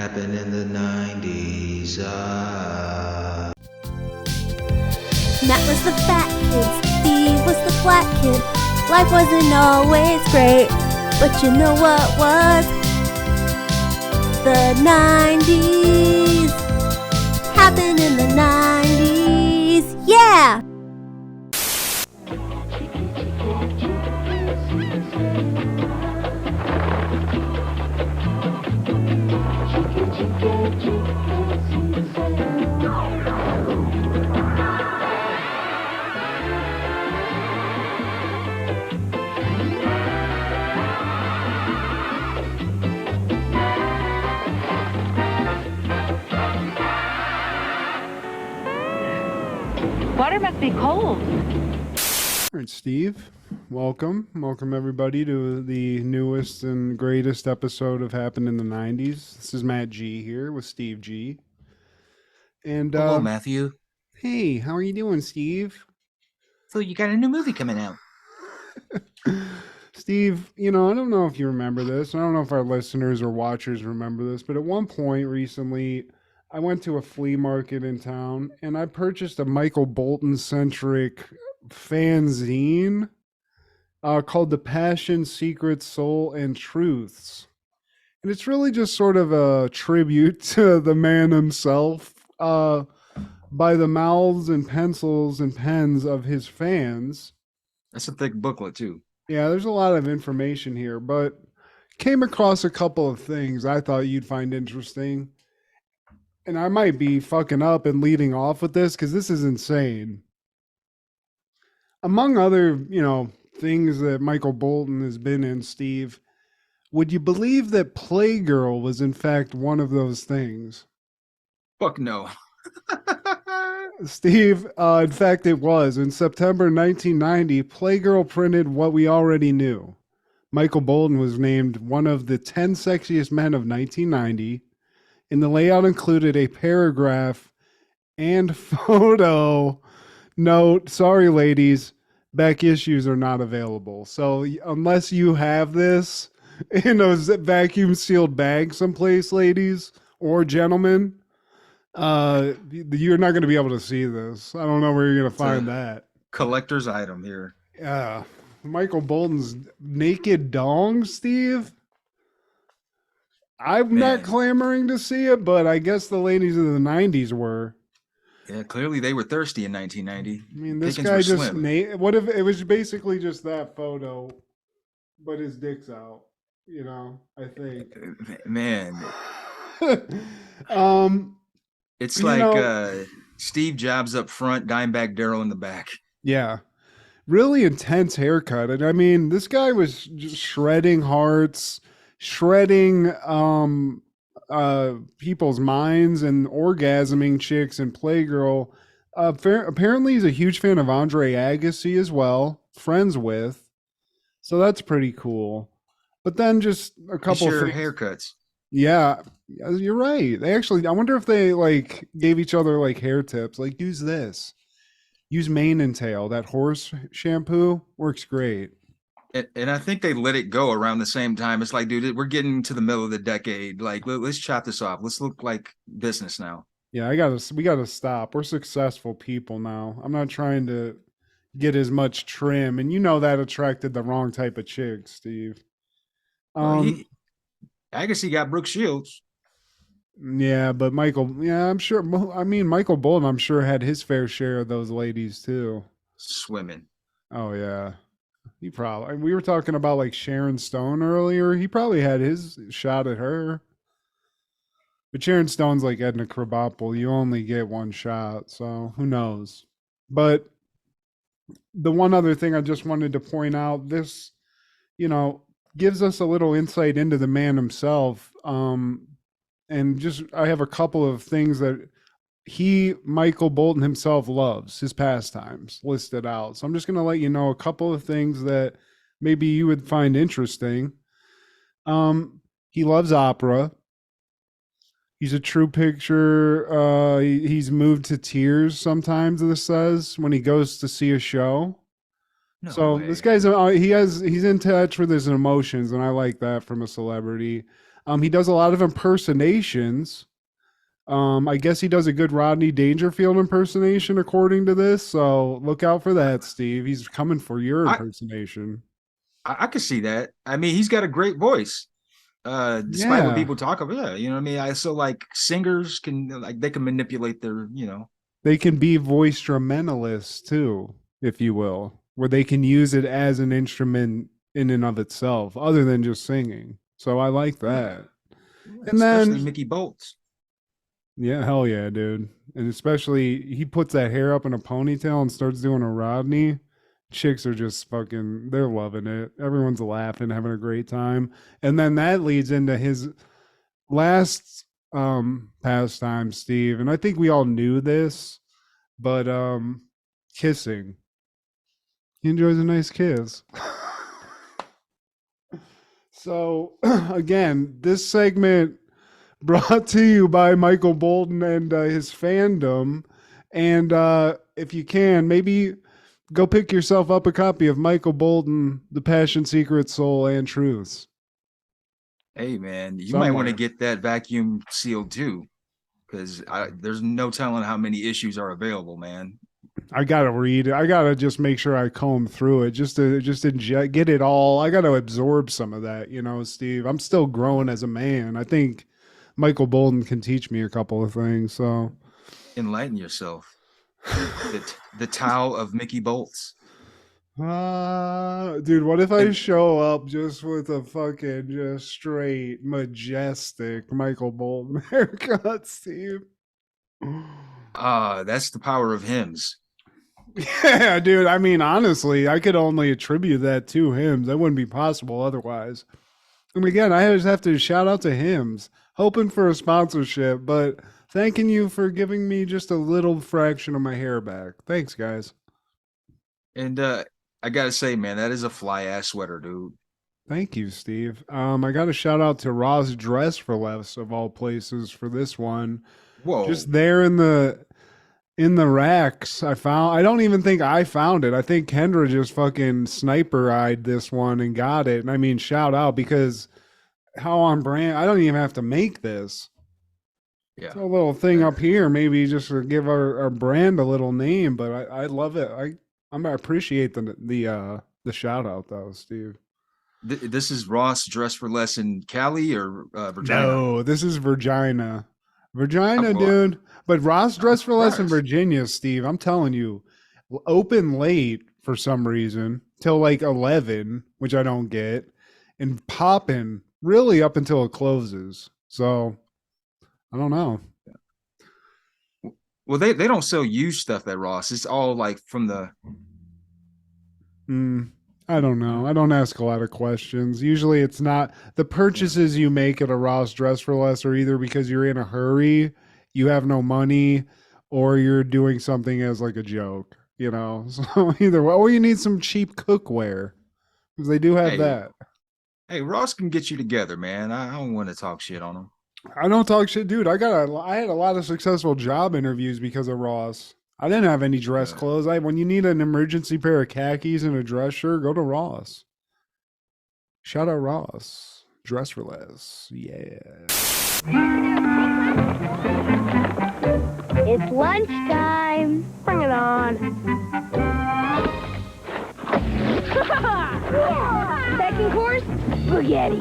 happened in the 90s. Matt was the fat kid, Steve was the black kid. Life wasn't always great, but you know what was? The 90s. Happened in the 90s. Yeah! Water must be cold. All right, Steve, welcome everybody to the newest and greatest episode of Happened in the 90s. This is Matt G here with Steve G. And Hello, Matthew. Hey, how are you doing, Steve? So you got a new movie coming out. Steve, I don't know if you remember this. I don't know if our listeners or watchers remember this, but at one point recently, I went to a flea market in town and I purchased a Michael Bolton centric fanzine called The Passion, Secrets, Soul, and Truths. And it's really just sort of a tribute to the man himself by the mouths and pencils and pens of his fans. That's a thick booklet too. Yeah, there's a lot of information here, but came across a couple of things I thought you'd find interesting. And I might be fucking up and leading off with this because this is insane. Among other, things that Michael Bolton has been in, Steve, would you believe that Playgirl was in fact one of those things? Fuck no. Steve, in fact it was. In September 1990, Playgirl printed what we already knew. Michael Bolton was named one of the 10 sexiest men of 1990. And the layout included a paragraph and photo note. Sorry, ladies, back issues are not available. So unless you have this in a vacuum sealed bag someplace, ladies or gentlemen, you're not going to be able to see this. I don't know where you're going to find that. Collector's item here. Yeah. Michael Bolton's naked dong, Steve. I'm not clamoring to see it, but I guess the ladies of the 90s were. Yeah, clearly they were thirsty in 1990. I mean, this guy just what if it was basically just that photo, but his dick's out, I think. Man. It's Steve Jobs up front, Dimebag Darrell in the back. Yeah. Really intense haircut. And I mean, this guy was just shredding hearts, shredding people's minds and orgasming chicks in Playgirl. Apparently he's a huge fan of Andre Agassi as well, friends with. So that's pretty cool. But then just a couple of haircuts. Yeah, you're right. I wonder if they gave each other hair tips. Use this. Use mane and tail. That horse shampoo works great. And I think they let it go around the same time. It's like, dude, we're getting to the middle of the decade. Let's chop this off. Let's look like business now. Yeah, we gotta stop. We're successful people now. I'm not trying to get as much trim, and that attracted the wrong type of chick, Steve. Agassi got Brooke Shields. Yeah, but I'm sure. I mean, Michael Bolton, I'm sure, had his fair share of those ladies too. Swimming. Oh yeah. We were talking about Sharon Stone earlier. He probably had his shot at her. But Sharon Stone's like Edna Krabappel. You only get one shot, so who knows? But the one other thing I just wanted to point out, this, gives us a little insight into the man himself. And I have a couple of things that Michael Bolton himself loves, his pastimes listed out. So I'm just going to let you know a couple of things that maybe you would find interesting. He loves opera. He's a true picture. He's moved to tears sometimes, this says, when he goes to see a show. No so way. This guy's he's in touch with his emotions, and I like that from a celebrity. He does a lot of impersonations. I guess he does a good Rodney Dangerfield impersonation, according to this. So look out for that, Steve. He's coming for your I impersonation. I could see that. I mean, he's got a great voice. Despite what Yeah, people talk about, yeah, you know what I mean. I so like singers can like they can manipulate their, they can be voice instrumentalists too, if you will, where they can use it as an instrument in and of itself, other than just singing. So I like yeah, that. yeah, And especially then, Mickey Bolts. yeah, hell yeah, dude. And especially he puts that hair up in a ponytail and starts doing a Rodney. Chicks are just fucking, they're loving it. Everyone's laughing, having a great time. And then that leads into his last pastime, Steve. And I think we all knew this, but kissing. He enjoys a nice kiss. So again, this segment brought to you by Michael Bolton and his fandom. And if you can, maybe go pick yourself up a copy of Michael Bolton, The Passion, Secret, Soul, and Truths. Hey man, you might want to Somewhere. get that vacuum sealed too, because there's no telling how many issues are available, man. I gotta read it. I gotta just make sure I comb through it just to just inject, get it all. I gotta absorb some of that, Steve. I'm still growing as a man. I think Michael Bolton can teach me a couple of things. So Enlighten yourself. The Tao of Mickey Bolts. dude, what if I And show up just with a fucking just straight majestic Michael Bolton haircut, Steve? that's the power of hymns. Yeah, dude. I mean, honestly, I could only attribute that to him. That wouldn't be possible otherwise. And again, I just have to shout out to Hims, hoping for a sponsorship, but thanking you for giving me just a little fraction of my hair back. Thanks, guys. And I gotta say, man, that is a fly ass sweater, dude. Thank you, Steve. I got a shout out to Ross Dress for Less of all places for this one. Whoa. Just there in the racks, I don't even think I found it. I think Kendra just fucking sniper eyed this one and got it. And I mean, shout out because how on brand, I don't even have to make this. It's Yeah. a little thing up here, maybe just to give our brand a little name, but I love it. I appreciate the shout out though, Steve. This is Ross Dress for Less in Cali or Virginia. No, this is Virginia. Virginia, Well, dude. But Ross I'm Dress for Less in surprised. Virginia, Steve. I'm telling you, open late for some reason till like 11, which I don't get, and popping really up until it closes. So I don't know. Well, they don't sell used stuff at Ross. It's all like from the. I don't know. I don't ask a lot of questions. Usually it's not the purchases you make at a Ross Dress for Less are either because you're in a hurry, you have no money, or you're doing something as like a joke, So either way, or you need some cheap cookware because they do have Hey, that. hey, Ross can get you together, man. I don't want to talk shit on him. I don't talk shit, dude. I had a lot of successful job interviews because of Ross. I didn't have any dress Uh, clothes. When you need an emergency pair of khakis and a dress shirt, go to Ross. Shout out Ross. Dress for Less. Yeah. It's lunchtime. Bring it on. Second course, spaghetti.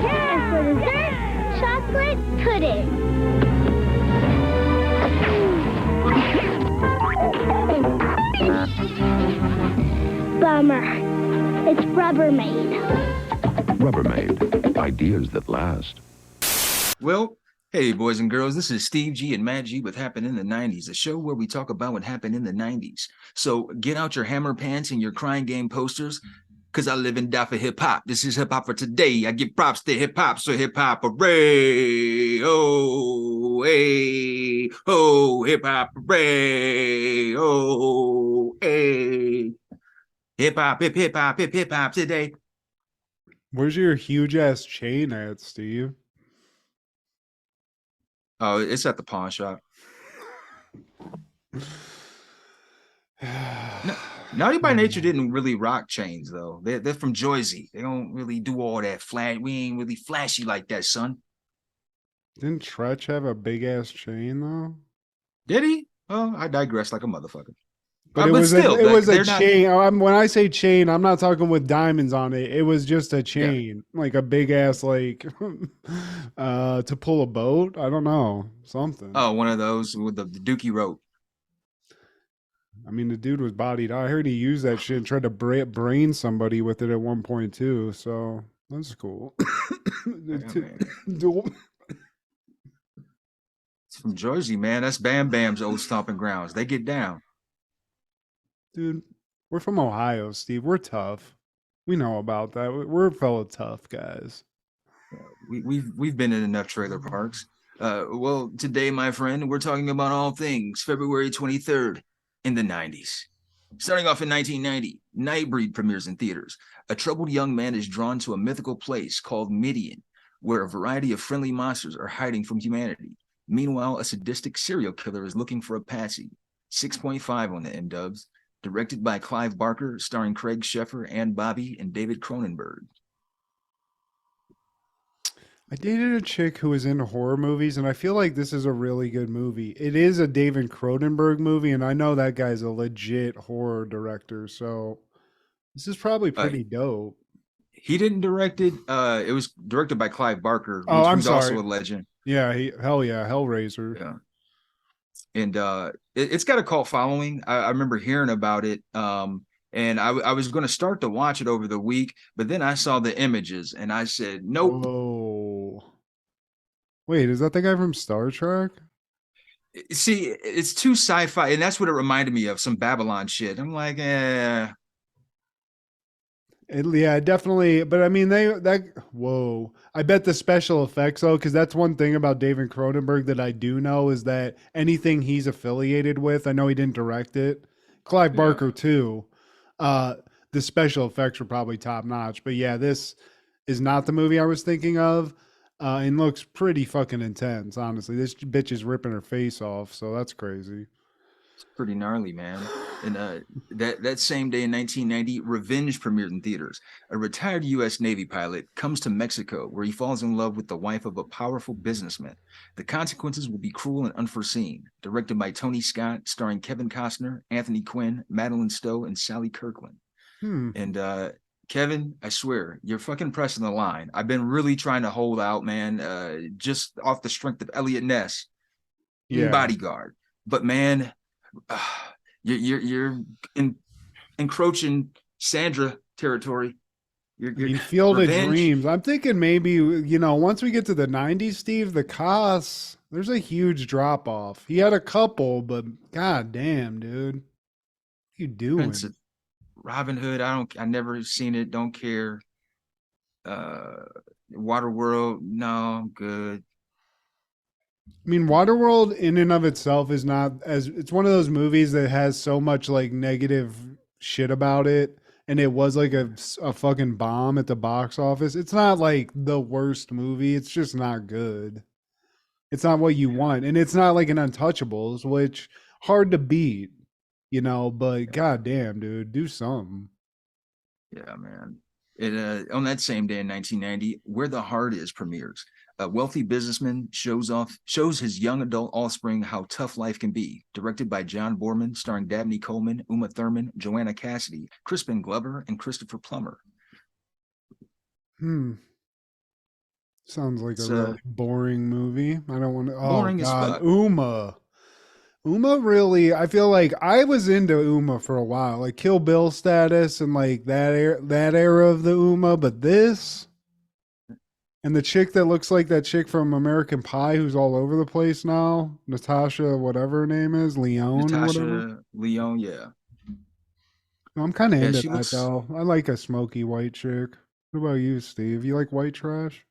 And for dessert, chocolate pudding. Bummer. It's Rubbermaid. Rubbermaid. Ideas that last. well, hey, boys and girls, this is Steve G and Matt G with Happened in the 90s, a show where we talk about what happened in the 90s. So get out your hammer pants and your crying game posters, because I live and die for hip hop. This is hip hop for today. I give props to hip hop, so hip hop hooray. Oh, hey, oh, hip hop hooray. Oh, hey. Hip hop, hip hop, hip hop today. Where's your huge ass chain at, Steve? Oh, it's at the pawn shop. No, Naughty by Nature didn't really rock chains though. They're from Jersey. They don't really do all that flash. We ain't really flashy like that, son. Didn't Tretch have a big ass chain though? Did he? Oh, I digress like a motherfucker. But it but was still, it was a they're not- chain. When I say chain, I'm not talking with diamonds on it. It was just a chain, like a big ass, like to pull a boat. I don't know, something. Oh, one of those with the dookie rope. I mean, the dude was bodied. I heard he used that shit and tried to brain somebody with it at one point too. So that's cool. It's from Jersey, man. That's Bam Bam's old stomping grounds. They get down. Dude, we're from Ohio, Steve. We're tough. We know about that. We're a fellow tough guys. We've been in enough trailer parks. Well, today, my friend, we're talking about all things February 23rd in the 90s. Starting off in 1990, Nightbreed premieres in theaters. A troubled young man is drawn to a mythical place called Midian, where a variety of friendly monsters are hiding from humanity. Meanwhile, a sadistic serial killer is looking for a patsy. 6.5 on the M-dubs. Directed by Clive Barker, starring Craig Sheffer, Ann Bobby, and David Cronenberg. I dated a chick who was into horror movies, and I feel like this is a really good movie. It is a David Cronenberg movie, and I know that guy's a legit horror director, so this is probably pretty dope. He didn't direct it. It was directed by Clive Barker, who's also a legend. Yeah, Hellraiser. Yeah. And it's got a cult following. I remember hearing about it. And I was going to start to watch it over the week, but then I saw the images and I said, nope. Oh, wait, is that the guy from Star Trek? See, it's too sci-fi, and that's what it reminded me of, some Babylon shit. I'm like, Yeah, definitely. But I mean, whoa. I bet the special effects, though, because that's one thing about David Cronenberg that I do know is that anything he's affiliated with, I know he didn't direct it. Clive Barker, too. The special effects were probably top notch. But yeah, this is not the movie I was thinking of. And looks pretty fucking intense, honestly. This bitch is ripping her face off, so that's crazy. It's pretty gnarly, man. And that same day in 1990, Revenge premiered in theaters. A retired U.S. Navy pilot comes to Mexico, where he falls in love with the wife of a powerful businessman. The consequences will be cruel and unforeseen. Directed by Tony Scott, starring Kevin Costner, Anthony Quinn, Madeline Stowe, and Sally Kirkland. And Kevin, I swear, you're fucking pressing the line. I've been really trying to hold out, man, just off the strength of Elliot Ness, Bodyguard. But man, you're encroaching Sandra territory. You're Field of Dreams. I'm thinking maybe, once we get to the 90s, Steve, the costs, there's a huge drop off. He had a couple, but god damn, dude. What are you doing? Robin Hood, I never seen it, don't care. Waterworld, no, I'm good. I mean, Waterworld in and of itself is not it's one of those movies that has so much like negative shit about it, and it was like a fucking bomb at the box office. It's not like the worst movie, it's just not good. It's not what you want, and it's not like an Untouchables, which hard to beat, but goddamn, dude, do something. Yeah, man. On that same day in 1990, Where the Heart Is premieres. A wealthy businessman shows his young adult offspring how tough life can be. Directed by John Boorman, starring Dabney Coleman, Uma Thurman, Joanna Cassidy, Crispin Glover, and Christopher Plummer. Sounds like a really boring movie. I don't want to. Boring as fuck. Uma really, I feel like I was into Uma for a while, like Kill Bill status and like that era of the Uma, but this and the chick that looks like that chick from American Pie who's all over the place now, Natasha, whatever her name is, Natasha Leone, yeah. I'm kind of into that though. I like a smoky white chick. What about you, Steve? You like white trash?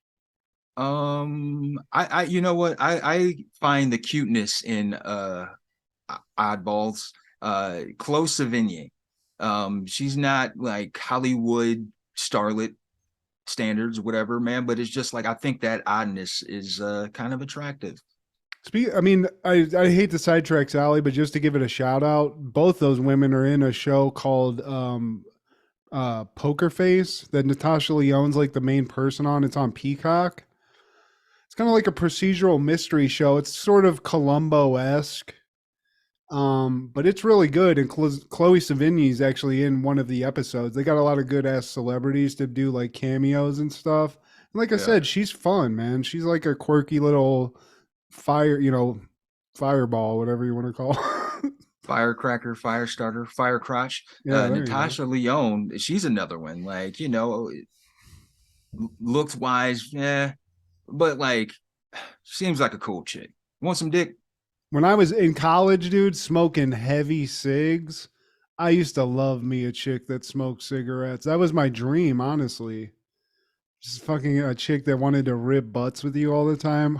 I you know what? I find the cuteness in oddballs. Chloe Sevigny. She's not like Hollywood starlet standards, whatever, man, but it's just like I think that oddness is kind of attractive. I mean, I hate to sidetrack Sally, but just to give it a shout out, both those women are in a show called Poker Face that Natasha Lyonne's like the main person on. It's on Peacock. It's kind of like a procedural mystery show. It's sort of Columbo-esque. But it's really good, and Chloe Sevigny's actually in one of the episodes. They got a lot of good ass celebrities to do like cameos and stuff. And like I said, she's fun, man. She's like a quirky little fireball, whatever you want to call. Firecracker, fire starter, fire crotch. Yeah, Natasha Lyonne, she's another one. Like, looks wise, yeah, but like, seems like a cool chick. Want some dick? When I was in college, dude, smoking heavy cigs, I used to love me a chick that smoked cigarettes. That was my dream, honestly. Just fucking a chick that wanted to rip butts with you all the time.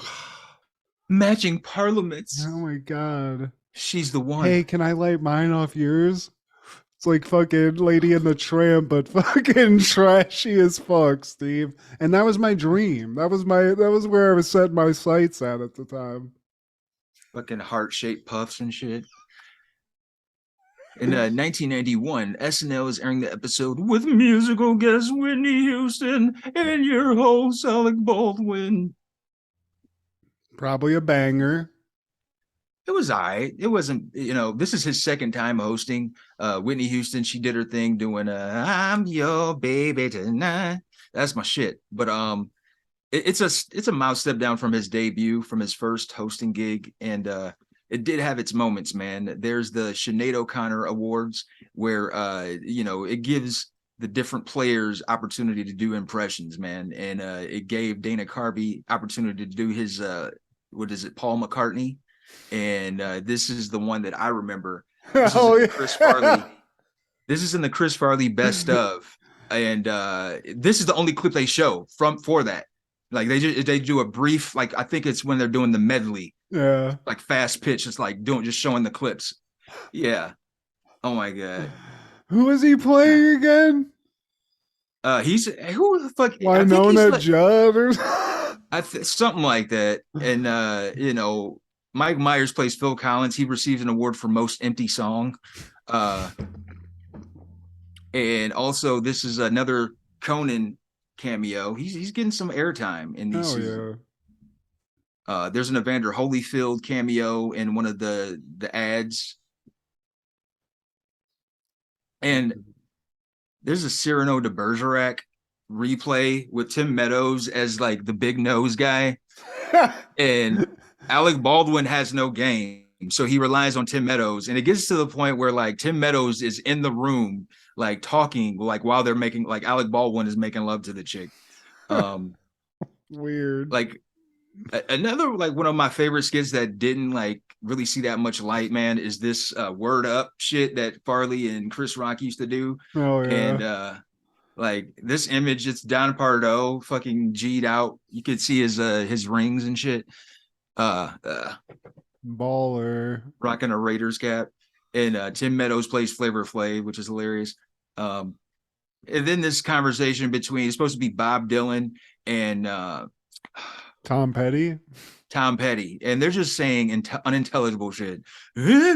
Matching parliaments. Oh my god. She's the one. Hey, can I light mine off yours? It's like fucking Lady in the Tramp, but fucking trashy as fuck, Steve. And that was my dream. That was where I was setting my sights at the time. Fucking heart-shaped puffs and shit. In 1991, SNL is airing the episode with musical guest Whitney Houston and your host Alec Baldwin. Probably a banger. It was it wasn't, this is his second time hosting. Whitney Houston, she did her thing doing I'm your baby tonight. That's my shit. But it's a mild step down from his debut, from his first hosting gig, and it did have its moments, man. There's the Sinead O'Connor Awards, where it gives the different players opportunity to do impressions, man, and it gave Dana Carvey opportunity to do his Paul McCartney, and this is the one that I remember. This is Chris Farley. This is in the Chris Farley best of, and this is the only clip they show for that. Like they do a brief, like I think it's when they're doing the medley, like fast pitch. It's like just showing the clips. Yeah. Oh my god. Who is he playing again? He's who the fuck? Winona Judd or something like that. And Mike Myers plays Phil Collins. He receives an award for most empty song. And also this is another Conan cameo. He's getting some airtime in these seasons. There's an Evander Holyfield cameo in one of the ads, and there's a Cyrano de Bergerac replay with Tim Meadows as like the big nose guy, and Alec Baldwin has no game, so he relies on Tim Meadows, and it gets to the point where like Tim Meadows is in the room like talking like while they're making, like Alec Baldwin is making love to the chick. Weird. Like another, like one of my favorite skits that didn't like really see that much light, man, is this Word Up shit that Farley and Chris Rock used to do. Oh yeah. And like this image, it's Don Pardo fucking G'd out. You could see his rings and shit. Baller. Rocking a Raiders cap. And Tim Meadows plays Flavor Flav, which is hilarious. And then this conversation between, it's supposed to be Bob Dylan and Tom Petty. And they're just saying unintelligible shit. Why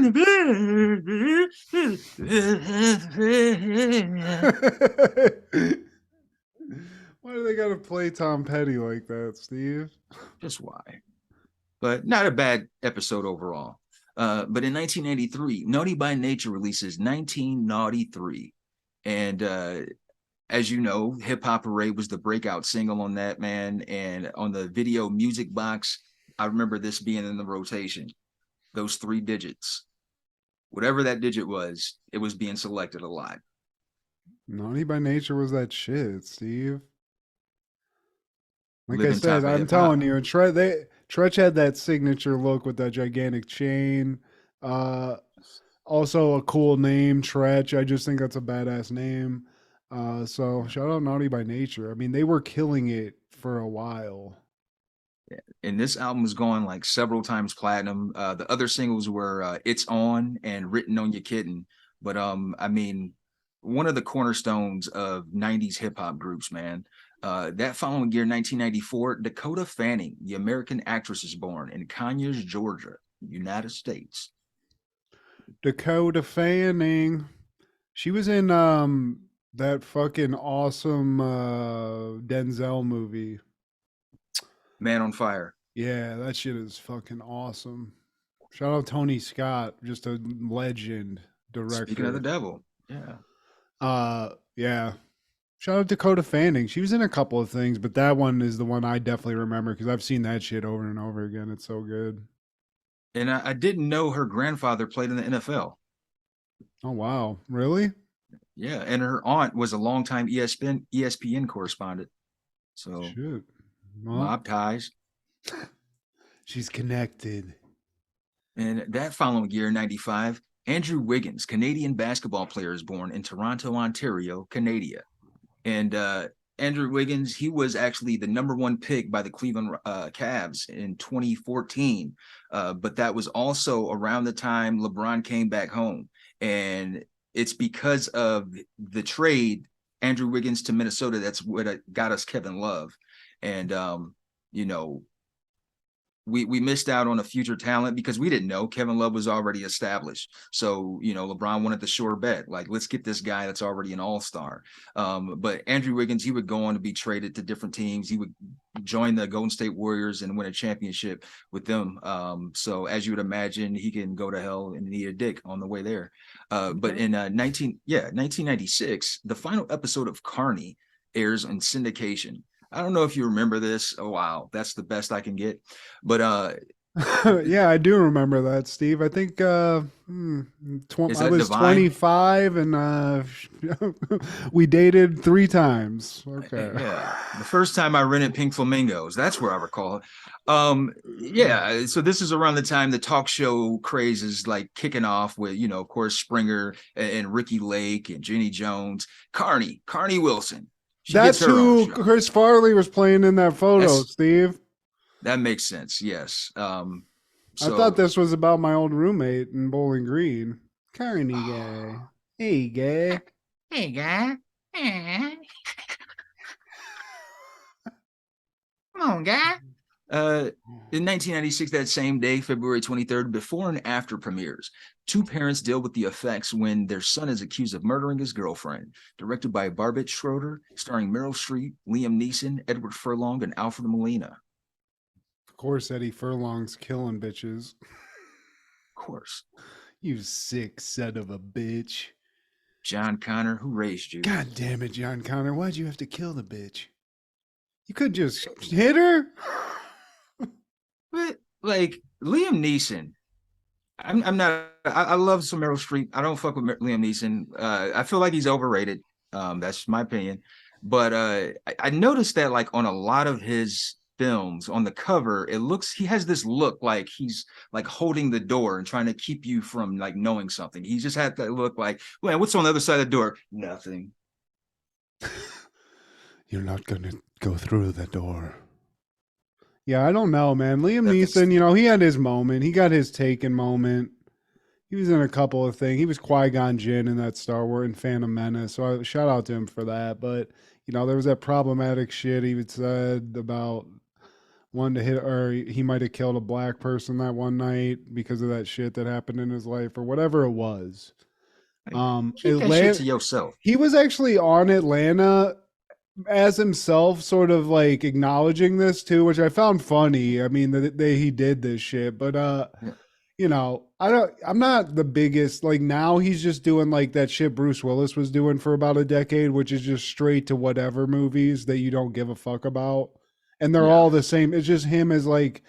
do they gotta play Tom Petty like that, Steve? Just why? But not a bad episode overall. But in 1993, Naughty by Nature releases 1993. And as you know, Hip Hop Parade was the breakout single on that, man. And on the video music box, I remember this being in the rotation. Those 3 digits. Whatever that digit was, it was being selected a lot. Naughty by Nature was that shit, Steve. Like Living I said, top of I'm hip-hop. telling you, Tretch had that signature look with that gigantic chain. Also a cool name, Tretch. I just think that's a badass name. So shout out Naughty by Nature. I mean, they were killing it for a while. And this album was going like several times platinum. The other singles were It's On and Written on Your Kitten. But I mean, one of the cornerstones of 90s hip hop groups, man. That following year, 1994, Dakota Fanning, the American actress, is born in Conyers, Georgia, United States. Dakota Fanning. She was in that fucking awesome Denzel movie. Man on Fire. Yeah, that shit is fucking awesome. Shout out Tony Scott, just a legend director. Speaking of the devil. Yeah. Yeah. Shout out Dakota Fanning. She was in a couple of things, but that one is the one I definitely remember because I've seen that shit over and over again. It's so good. And I didn't know her grandfather played in the NFL. Oh wow, really? Yeah, and her aunt was a longtime ESPN correspondent. So Shit. Well, mob ties. she's connected. And that following year, 95, Andrew Wiggins, Canadian basketball player, is born in Toronto, Ontario, Canada. And Andrew Wiggins, he was actually the number 1 pick by the Cleveland Cavs in 2014. But that was also around the time LeBron came back home. And it's because of the trade, Andrew Wiggins to Minnesota, that's what got us Kevin Love. And, you know, we missed out on a future talent because we didn't know Kevin Love was already established. So, you know, LeBron wanted the sure bet. Like, let's get this guy that's already an all-star. But Andrew Wiggins, he would go on to be traded to different teams. He would join the Golden State Warriors and win a championship with them. So as you would imagine, he can go to hell and eat a dick on the way there. But in 1996, the final episode of Carney airs in syndication. I don't know if you remember this. Oh, wow. That's the best I can get. But yeah, I do remember that, Steve. I think I was Divine? 25 and we dated 3 times. Okay. Yeah. The first time I rented Pink Flamingos, that's where I recall it. Yeah. So this is around the time the talk show craze is like kicking off with, you know, of course, Springer and Ricky Lake and Jenny Jones, Carney Wilson. That's who Chris Farley was playing in that photo, Steve. That makes sense. Yes. I thought this was about my old roommate in Bowling Green. Carney guy. Hey, guy. Hey, guy. Come on, guy. In 1996, that same day, February 23rd, before and after premieres, 2 parents deal with the effects when their son is accused of murdering his girlfriend. Directed by Barbet Schroeder, starring Meryl Streep, Liam Neeson, Edward Furlong, and Alfred Molina. Of course, Eddie Furlong's killing bitches. Of course. You sick son of a bitch. John Connor, who raised you? God damn it, John Connor. Why'd you have to kill the bitch? You could just hit her. But like Liam Neeson, I love some Meryl Streep. I don't fuck with Liam Neeson. I feel like he's overrated. That's my opinion. But I noticed that like on a lot of his films, on the cover, he has this look like he's like holding the door and trying to keep you from like knowing something. He just had that look like, well, what's on the other side of the door? Nothing. You're not gonna go through the door. Yeah, I don't know, man. Liam Neeson, you know, he had his moment. He got his Taken moment. He was in a couple of things. He was Qui-Gon Jinn in that Star Wars and Phantom Menace. So I shout out to him for that. But, you know, there was that problematic shit he said about wanting to hit, or he might have killed a black person that one night because of that shit that happened in his life or whatever it was. Keep that shit to yourself. He was actually on Atlanta as himself, sort of like acknowledging this too, which I found funny. I mean, he did this shit, but you know, I'm not the biggest, like now he's just doing like that shit Bruce Willis was doing for about a decade, which is just straight to whatever movies that you don't give a fuck about. And they're all the same. It's just him as like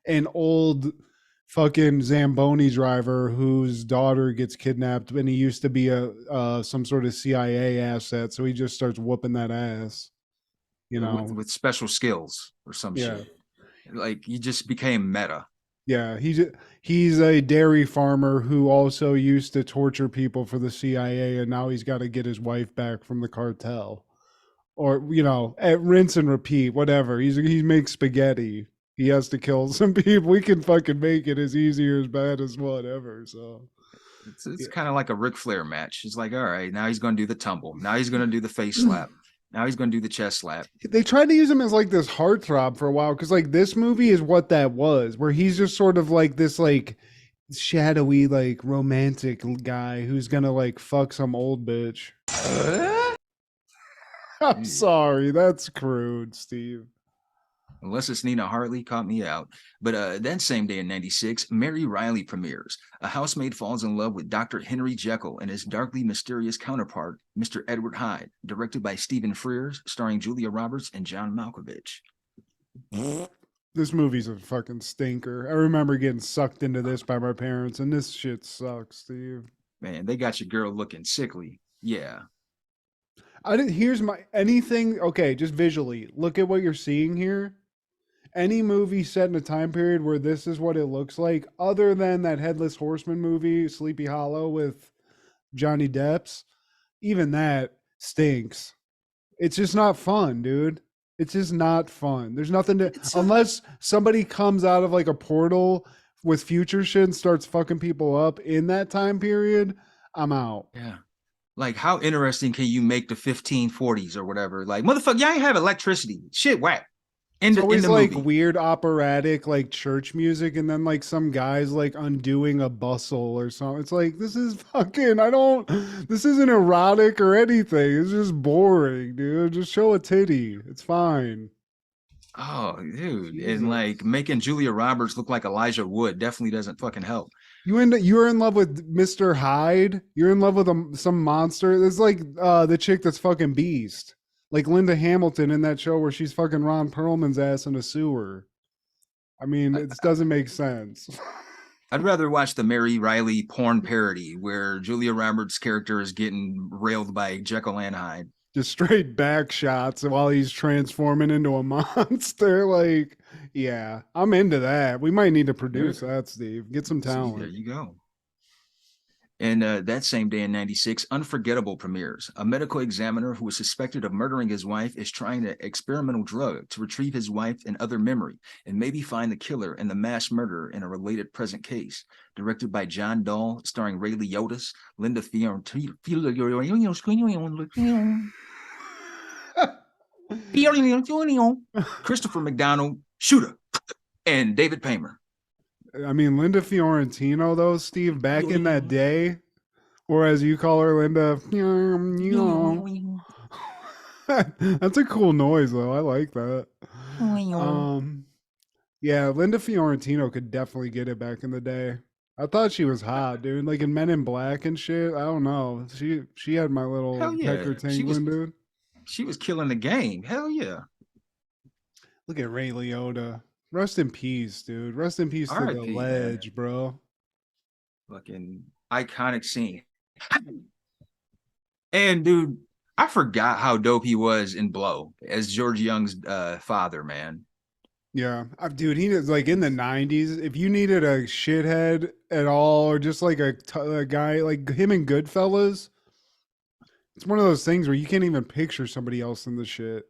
an old fucking Zamboni driver whose daughter gets kidnapped, and he used to be some sort of CIA asset, so he just starts whooping that ass, you know, with special skills or some shit. Like he just became meta. Yeah, he's a dairy farmer who also used to torture people for the CIA, and now he's got to get his wife back from the cartel, or you know, rinse and repeat, whatever. He makes spaghetti. He has to kill some people. We can fucking make it as easy or as bad as whatever. So it's kind of like a Ric Flair match. It's like, all right, now he's going to do the tumble. Now he's going to do the face slap. Now he's going to do the chest slap. They tried to use him as like this heartthrob for a while because like this movie is what that was, where he's just sort of like this like shadowy like romantic guy who's gonna like fuck some old bitch. I'm sorry, that's crude, Steve. Unless it's Nina Hartley, caught me out. But that same day in 96, Mary Riley premieres. A housemaid falls in love with Dr. Henry Jekyll and his darkly mysterious counterpart, Mr. Edward Hyde, directed by Stephen Frears, starring Julia Roberts and John Malkovich. This movie's a fucking stinker. I remember getting sucked into this by my parents, and this shit sucks, Steve. Man, they got your girl looking sickly. Yeah. Here's my anything. Okay, just visually look at what you're seeing here. Any movie set in a time period where this is what it looks like, other than that Headless Horseman movie, Sleepy Hollow with Johnny Depp's, even that stinks. It's just not fun, dude. It's just not fun. There's nothing to, unless somebody comes out of like a portal with future shit and starts fucking people up in that time period, I'm out. Yeah. Like, how interesting can you make the 1540s or whatever? Like, motherfucker, y'all ain't have electricity. Shit, whack. It's always like weird operatic like church music, and then like some guys like undoing a bustle or something. It's like, this is fucking, this isn't erotic or anything. It's just boring, dude. Just show a titty. It's fine. Oh, dude. Jesus. And like making Julia Roberts look like Elijah Wood definitely doesn't fucking help. You were in love with Mr. Hyde. You're in love with some monster. It's like the chick that's fucking Beast. Like Linda Hamilton in that show where she's fucking Ron Perlman's ass in a sewer. I mean, it doesn't make sense. I'd rather watch the Mary Riley porn parody where Julia Roberts' character is getting railed by Jekyll and Hyde. Just straight back shots while he's transforming into a monster. Like, yeah, I'm into that. We might need to produce that, Steve. Get some talent. There you go. And that same day in 96, Unforgettable premieres. A medical examiner who is suspected of murdering his wife is trying an experimental drug to retrieve his wife and other memory and maybe find the killer and the mass murderer in a related present case. Directed by John Dahl, starring Ray Liotta, Linda Fiorentino, Christopher McDonald, Shooter, and David Paymer. I mean, Linda Fiorentino, though, Steve, back in that day, or as you call her, Linda, that's a cool noise, though. I like that. Yeah, Linda Fiorentino could definitely get it back in the day. I thought she was hot, dude. Like in Men in Black and shit. I don't know. She had my little pecker tingling, dude. She was killing the game. Hell yeah. Look at Ray Liotta. Rest in peace, dude. Rest in peace to the ledge, man. Bro. Fucking iconic scene. And dude, I forgot how dope he was in Blow as George Young's father, man. Yeah, dude, he was like in the 90s. If you needed a shithead at all, or just like a guy like him in Goodfellas, it's one of those things where you can't even picture somebody else in the shit.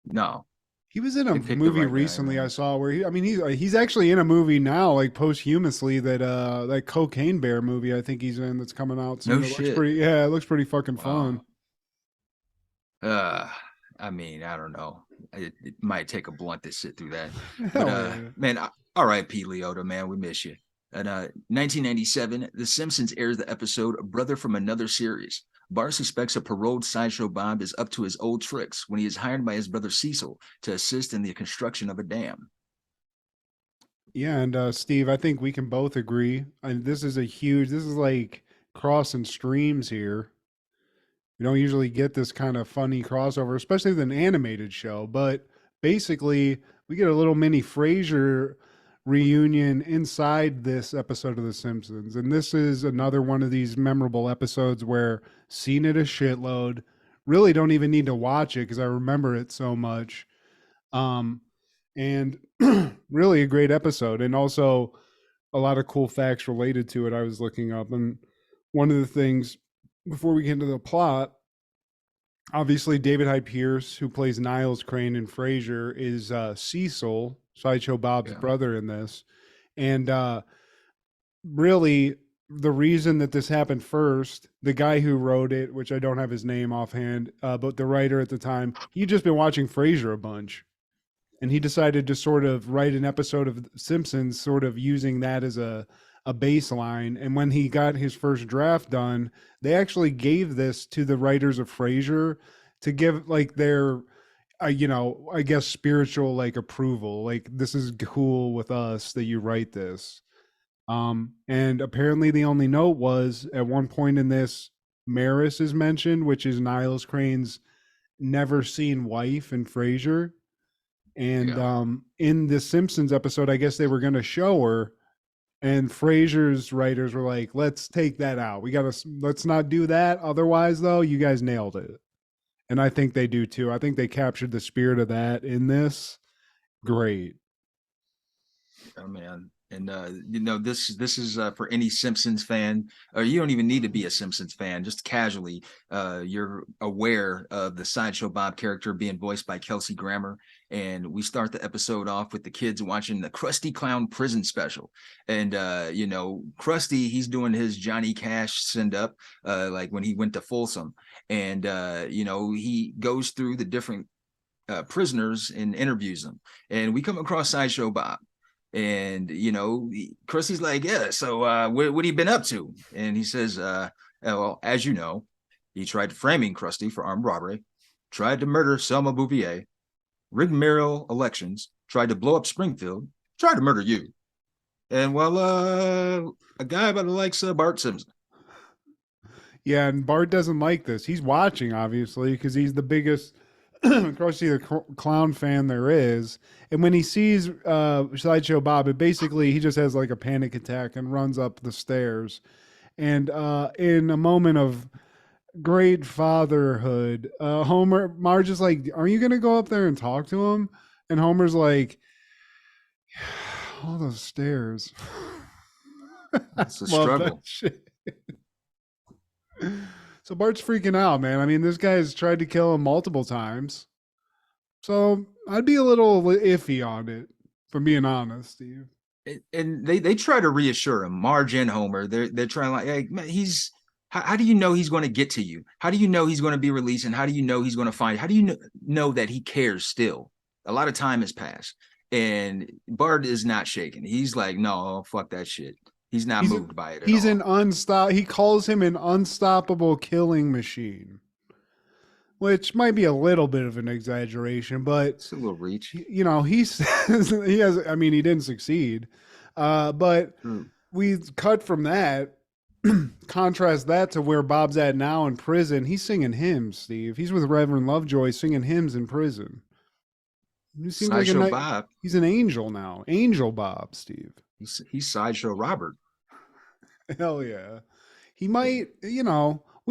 No. He was in a movie recently I saw where he's actually in a movie now, like posthumously, that Cocaine Bear movie I think he's in that's coming out soon. No shit. It looks pretty fucking fun. I mean, I don't know. It might take a blunt to sit through that. But man, R.I.P. Liotta, man, we miss you. In 1997, The Simpsons airs the episode Brother from Another Series. Bart suspects a paroled Sideshow Bob is up to his old tricks when he is hired by his brother Cecil to assist in the construction of a dam. Yeah, and Steve, I think we can both agree. This is like crossing streams here. We don't usually get this kind of funny crossover, especially with an animated show. But basically, we get a little mini Frasier reunion inside this episode of The Simpsons. And this is another one of these memorable episodes where seen it a shitload. Really don't even need to watch it because I remember it so much. And really a great episode. And also a lot of cool facts related to it I was looking up. And one of the things, before we get into the plot, obviously David Hyde Pierce, who plays Niles Crane in Frasier, is Cecil, Sideshow Bob's brother in this. And really, the reason that this happened first, the guy who wrote it, which I don't have his name offhand, but the writer at the time, he'd just been watching Frasier a bunch. And he decided to sort of write an episode of Simpsons, sort of using that as a baseline. And when he got his first draft done, they actually gave this to the writers of Frasier to give like their, I guess spiritual like approval. Like this is cool with us that you write this. And apparently the only note was at one point in this, Maris is mentioned, which is Niles Crane's never seen wife in Frasier. And in the Simpsons episode, I guess they were going to show her, and Frasier's writers were like, "Let's take that out. Let's not do that. Otherwise, though, you guys nailed it." And I think they do too. I think they captured the spirit of that in this. Great. Oh man. And this is for any Simpsons fan, or you don't even need to be a Simpsons fan. Just casually, you're aware of the Sideshow Bob character being voiced by Kelsey Grammer. And we start the episode off with the kids watching the Krusty Clown prison special. And Krusty, he's doing his Johnny Cash send up, like when he went to Folsom, and he goes through the different prisoners and interviews them. And we come across Sideshow Bob. And Krusty's like, yeah, so what have you been up to? And he says, well, as you know, he tried framing Krusty for armed robbery, tried to murder Selma Bouvier, rigged mayoral elections, tried to blow up Springfield, tried to murder you, and well, a guy by the likes of Bart Simpson. Yeah, and Bart doesn't like this. He's watching, obviously, because he's the biggest Krusty the Clown fan there is. And when he sees Sideshow Bob, he just has like a panic attack and runs up the stairs. And in a moment of great fatherhood, Marge is like, "Are you going to go up there and talk to him?" And Homer's like, "All those stairs." It's a struggle. So Bart's freaking out, man. I mean, this guy's tried to kill him multiple times. So I'd be a little iffy on it, for being honest, Steve. And they try to reassure him, Marge and Homer. They're trying like, hey, man, how do you know he's going to get to you? How do you know he's going to be released? And how do you know he's going to find? How do you know that he cares still? A lot of time has passed, and Bart is not shaken. He's like, no, fuck that shit. He's not moved by it. He calls him an unstoppable killing machine, which might be a little bit of an exaggeration, but it's a little reach. He says he has. I mean, he didn't succeed, but we cut from that. Contrast that to where Bob's at now in prison. He's singing hymns, Steve. He's with Reverend Lovejoy singing hymns in prison. He seems like Bob. He's an angel now. Angel Bob, Steve. He's Sideshow Robert. Hell yeah. He might, we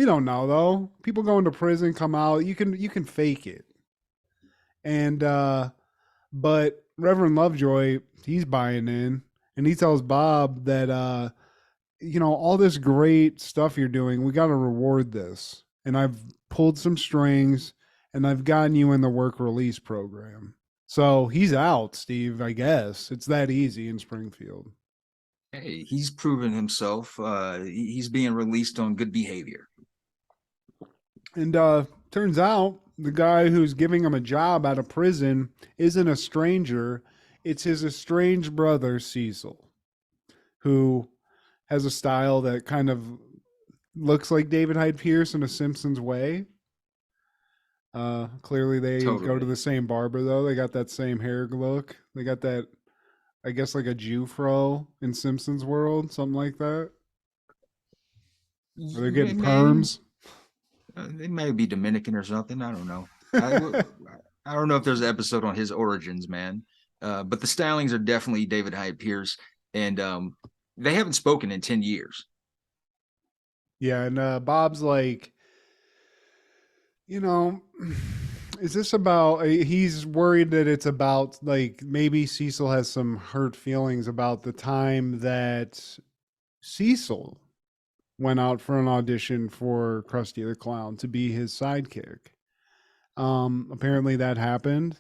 don't know though. People go into prison, come out, you can fake it. And but Reverend Lovejoy, he's buying in, and he tells Bob that all this great stuff you're doing, we got to reward this. And I've pulled some strings, and I've gotten you in the work release program. So he's out, Steve, I guess. It's that easy in Springfield. Hey, he's proven himself. He's being released on good behavior. And turns out the guy who's giving him a job out of prison isn't a stranger. It's his estranged brother, Cecil, who has a style that kind of looks like David Hyde Pierce in a Simpsons way. Clearly they go to the same barber though. They got that same hair look. They got that, I guess, like a Jew fro in Simpsons world, something like that. Are they getting perms? They may be Dominican or something. I don't know. I don't know if there's an episode on his origins, man. But the stylings are definitely David Hyde Pierce, and they haven't spoken in 10 years. Yeah, and Bob's like, is this about, he's worried that it's about, like, maybe Cecil has some hurt feelings about the time that Cecil went out for an audition for Krusty the Clown to be his sidekick. Apparently that happened.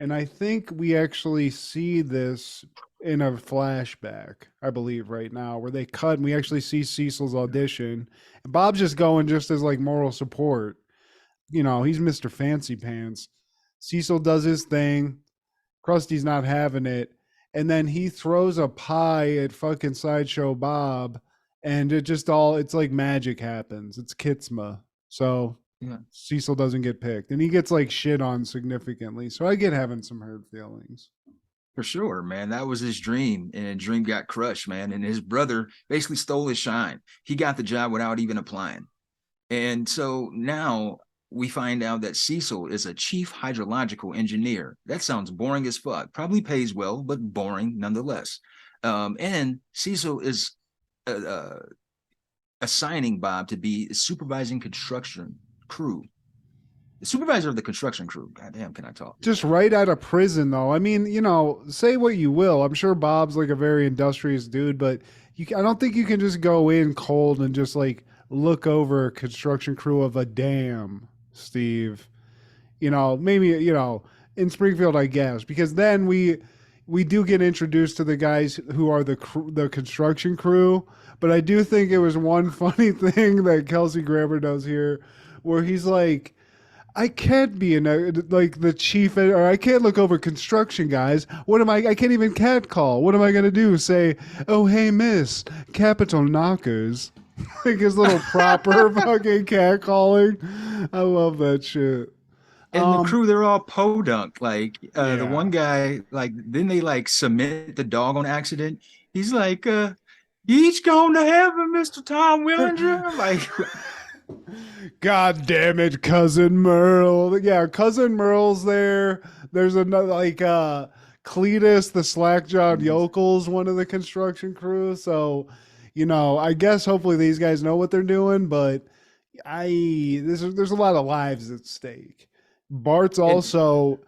And I think we actually see this in a flashback, I believe, right now, where they cut and we actually see Cecil's audition. And Bob's just going just as like moral support. He's Mr. Fancy Pants. Cecil does his thing. Krusty's not having it. And then he throws a pie at fucking Sideshow Bob. And it's like magic happens. It's Kitsma. So Yeah. Cecil doesn't get picked. And he gets like shit on significantly. So I get having some hurt feelings. For sure, man. That was his dream, and a dream got crushed, man. And his brother basically stole his shine. He got the job without even applying. And so now we find out that Cecil is a chief hydrological engineer. That sounds boring as fuck. Probably pays well, but boring nonetheless. And Cecil is assigning Bob to be supervising construction crew. The supervisor of the construction crew. God damn, can I talk? Just right out of prison, though. I mean, say what you will. I'm sure Bob's like a very industrious dude, but I don't think you can just go in cold and just like look over a construction crew of a dam, Steve. Maybe, in Springfield, I guess, because then we do get introduced to the guys who are the construction crew. But I do think it was one funny thing that Kelsey Grammer does here where he's like, I can't be like the chief, or I can't look over construction guys. What am I can't even cat call. What am I going to do? Say, oh, hey, miss, capital knockers. Like his little proper fucking cat calling. I love that shit. And the crew, they're all podunk. Like the one guy, like, then they like submit the dog on accident. He's like, each going to heaven, Mr. Tom Willinger. Like, God damn it, Cousin Merle. Yeah, Cousin Merle's there. There's another, like, Cletus, the slack-jawed yokel's one of the construction crew. So, I guess hopefully these guys know what they're doing, but there's a lot of lives at stake. Bart's also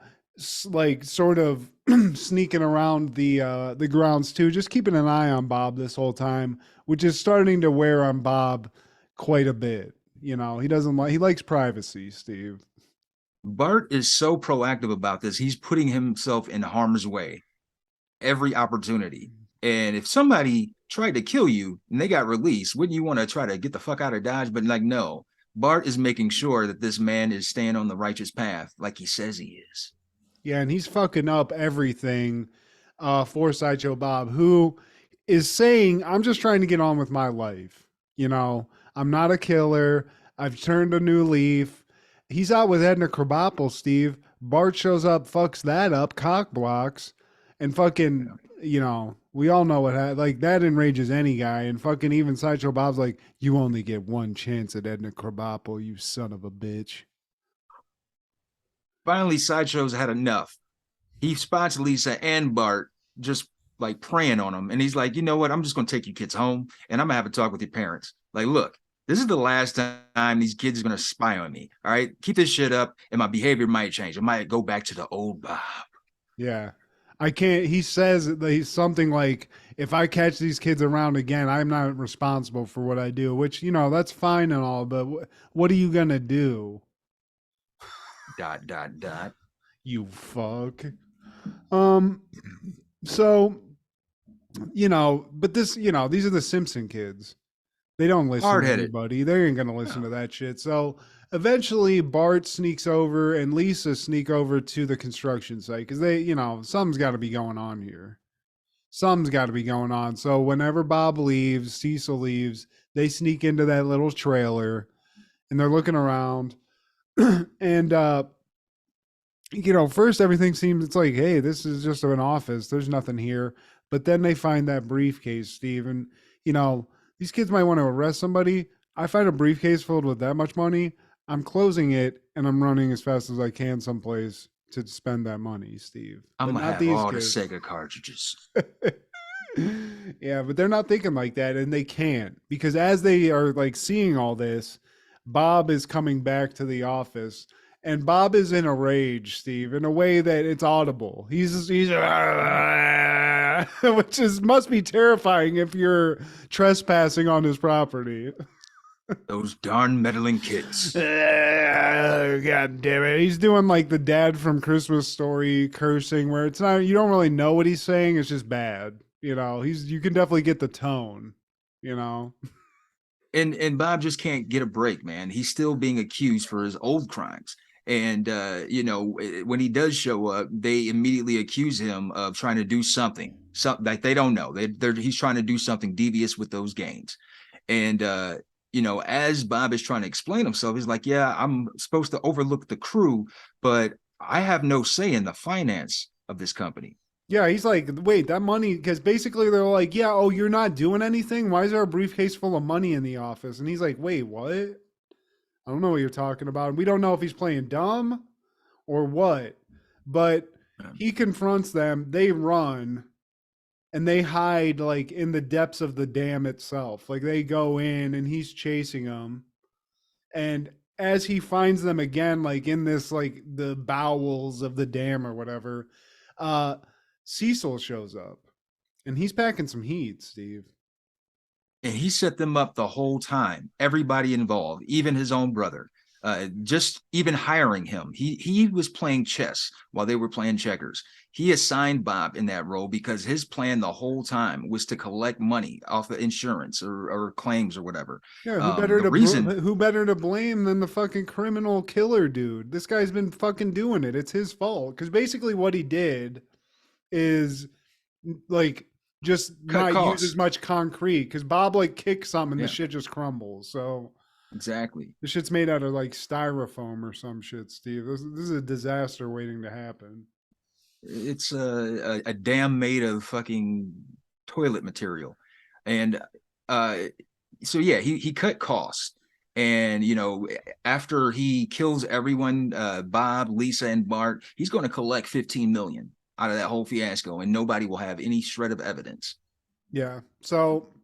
like sort of sneaking around the grounds too, just keeping an eye on Bob this whole time, which is starting to wear on Bob quite a bit. He likes privacy, Steve. Bart is so proactive about this. He's putting himself in harm's way every opportunity. And if somebody tried to kill you and they got released, wouldn't you want to try to get the fuck out of Dodge? But like, no, Bart is making sure that this man is staying on the righteous path like he says he is. Yeah, and he's fucking up everything for Sideshow Bob, who is saying, I'm just trying to get on with my life. I'm not a killer. I've turned a new leaf. He's out with Edna Krabappel, Steve. Bart shows up, fucks that up, cock blocks, and fucking, we all know what like that enrages any guy. And fucking even Sideshow Bob's like, you only get one chance at Edna Krabappel, you son of a bitch. Finally, Sideshow's had enough. He spots Lisa and Bart just like preying on him. And he's like, you know what? I'm just going to take you kids home and I'm going to have a talk with your parents. Like, look, this is the last time these kids are going to spy on me. All right. Keep this shit up and my behavior might change. I might go back to the old Bob. Yeah. I can't. He says that he's something like, if I catch these kids around again, I'm not responsible for what I do, which, that's fine and all, but what are you going to do? ... You fuck. So, but this, these are the Simpson kids. They don't listen to anybody. They ain't going to listen to that shit. So eventually Bart sneaks over and Lisa sneak over to the construction site because they, something's got to be going on here. Something's got to be going on. So whenever Bob leaves, Cecil leaves, they sneak into that little trailer and they're looking around and, first everything seems, it's like, hey, this is just an office. There's nothing here. But then they find that briefcase, Steve. And, these kids might want to arrest somebody. I find a briefcase filled with that much money. I'm closing it and I'm running as fast as I can someplace to spend that money, Steve. I'm going to have all kids. The Sega cartridges. Yeah, but they're not thinking like that, and they can't. Because as they are like seeing all this, Bob is coming back to the office. And Bob is in a rage, Steve, in a way that it's audible. He's which must be terrifying if you're trespassing on his property. Those darn meddling kids. God damn it. He's doing like the dad from Christmas Story cursing where it's not, you don't really know what he's saying. It's just bad. You know, you can definitely get the tone, you know? And Bob just can't get a break, man. He's still being accused for his old crimes. And when he does show up, they immediately accuse him of trying to do something like they don't know. He's trying to do something devious with those games. And as Bob is trying to explain himself, he's like, yeah, I'm supposed to overlook the crew, but I have no say in the finance of this company. Yeah, he's like, wait, that money, because basically they're like, yeah, oh, you're not doing anything? Why is there a briefcase full of money in the office? And he's like, wait, what? I don't know what you're talking about. We don't know if he's playing dumb or what, but he confronts them, they run, and they hide like in the depths of the dam itself. Like they go in and he's chasing them. And as he finds them again, like in this, like the bowels of the dam or whatever, Cecil shows up and he's packing some heat, Steve. And he set them up the whole time. Everybody involved, even his own brother, just even hiring him. He was playing chess while they were playing checkers. He assigned Bob in that role because his plan the whole time was to collect money off of insurance or claims or whatever. Yeah, who better to blame than the fucking criminal killer dude? This guy's been fucking doing it. It's his fault. Because basically what he did is like just not use as much concrete, because Bob like kicks something and the shit just crumbles. So exactly, this shit's made out of like styrofoam or some shit, Steve. This is a disaster waiting to happen. It's a dam made of fucking toilet material. And so yeah, he cut costs. And after he kills everyone, Bob, Lisa, and Bart, he's going to collect $15 million out of that whole fiasco, and nobody will have any shred of evidence. Yeah. So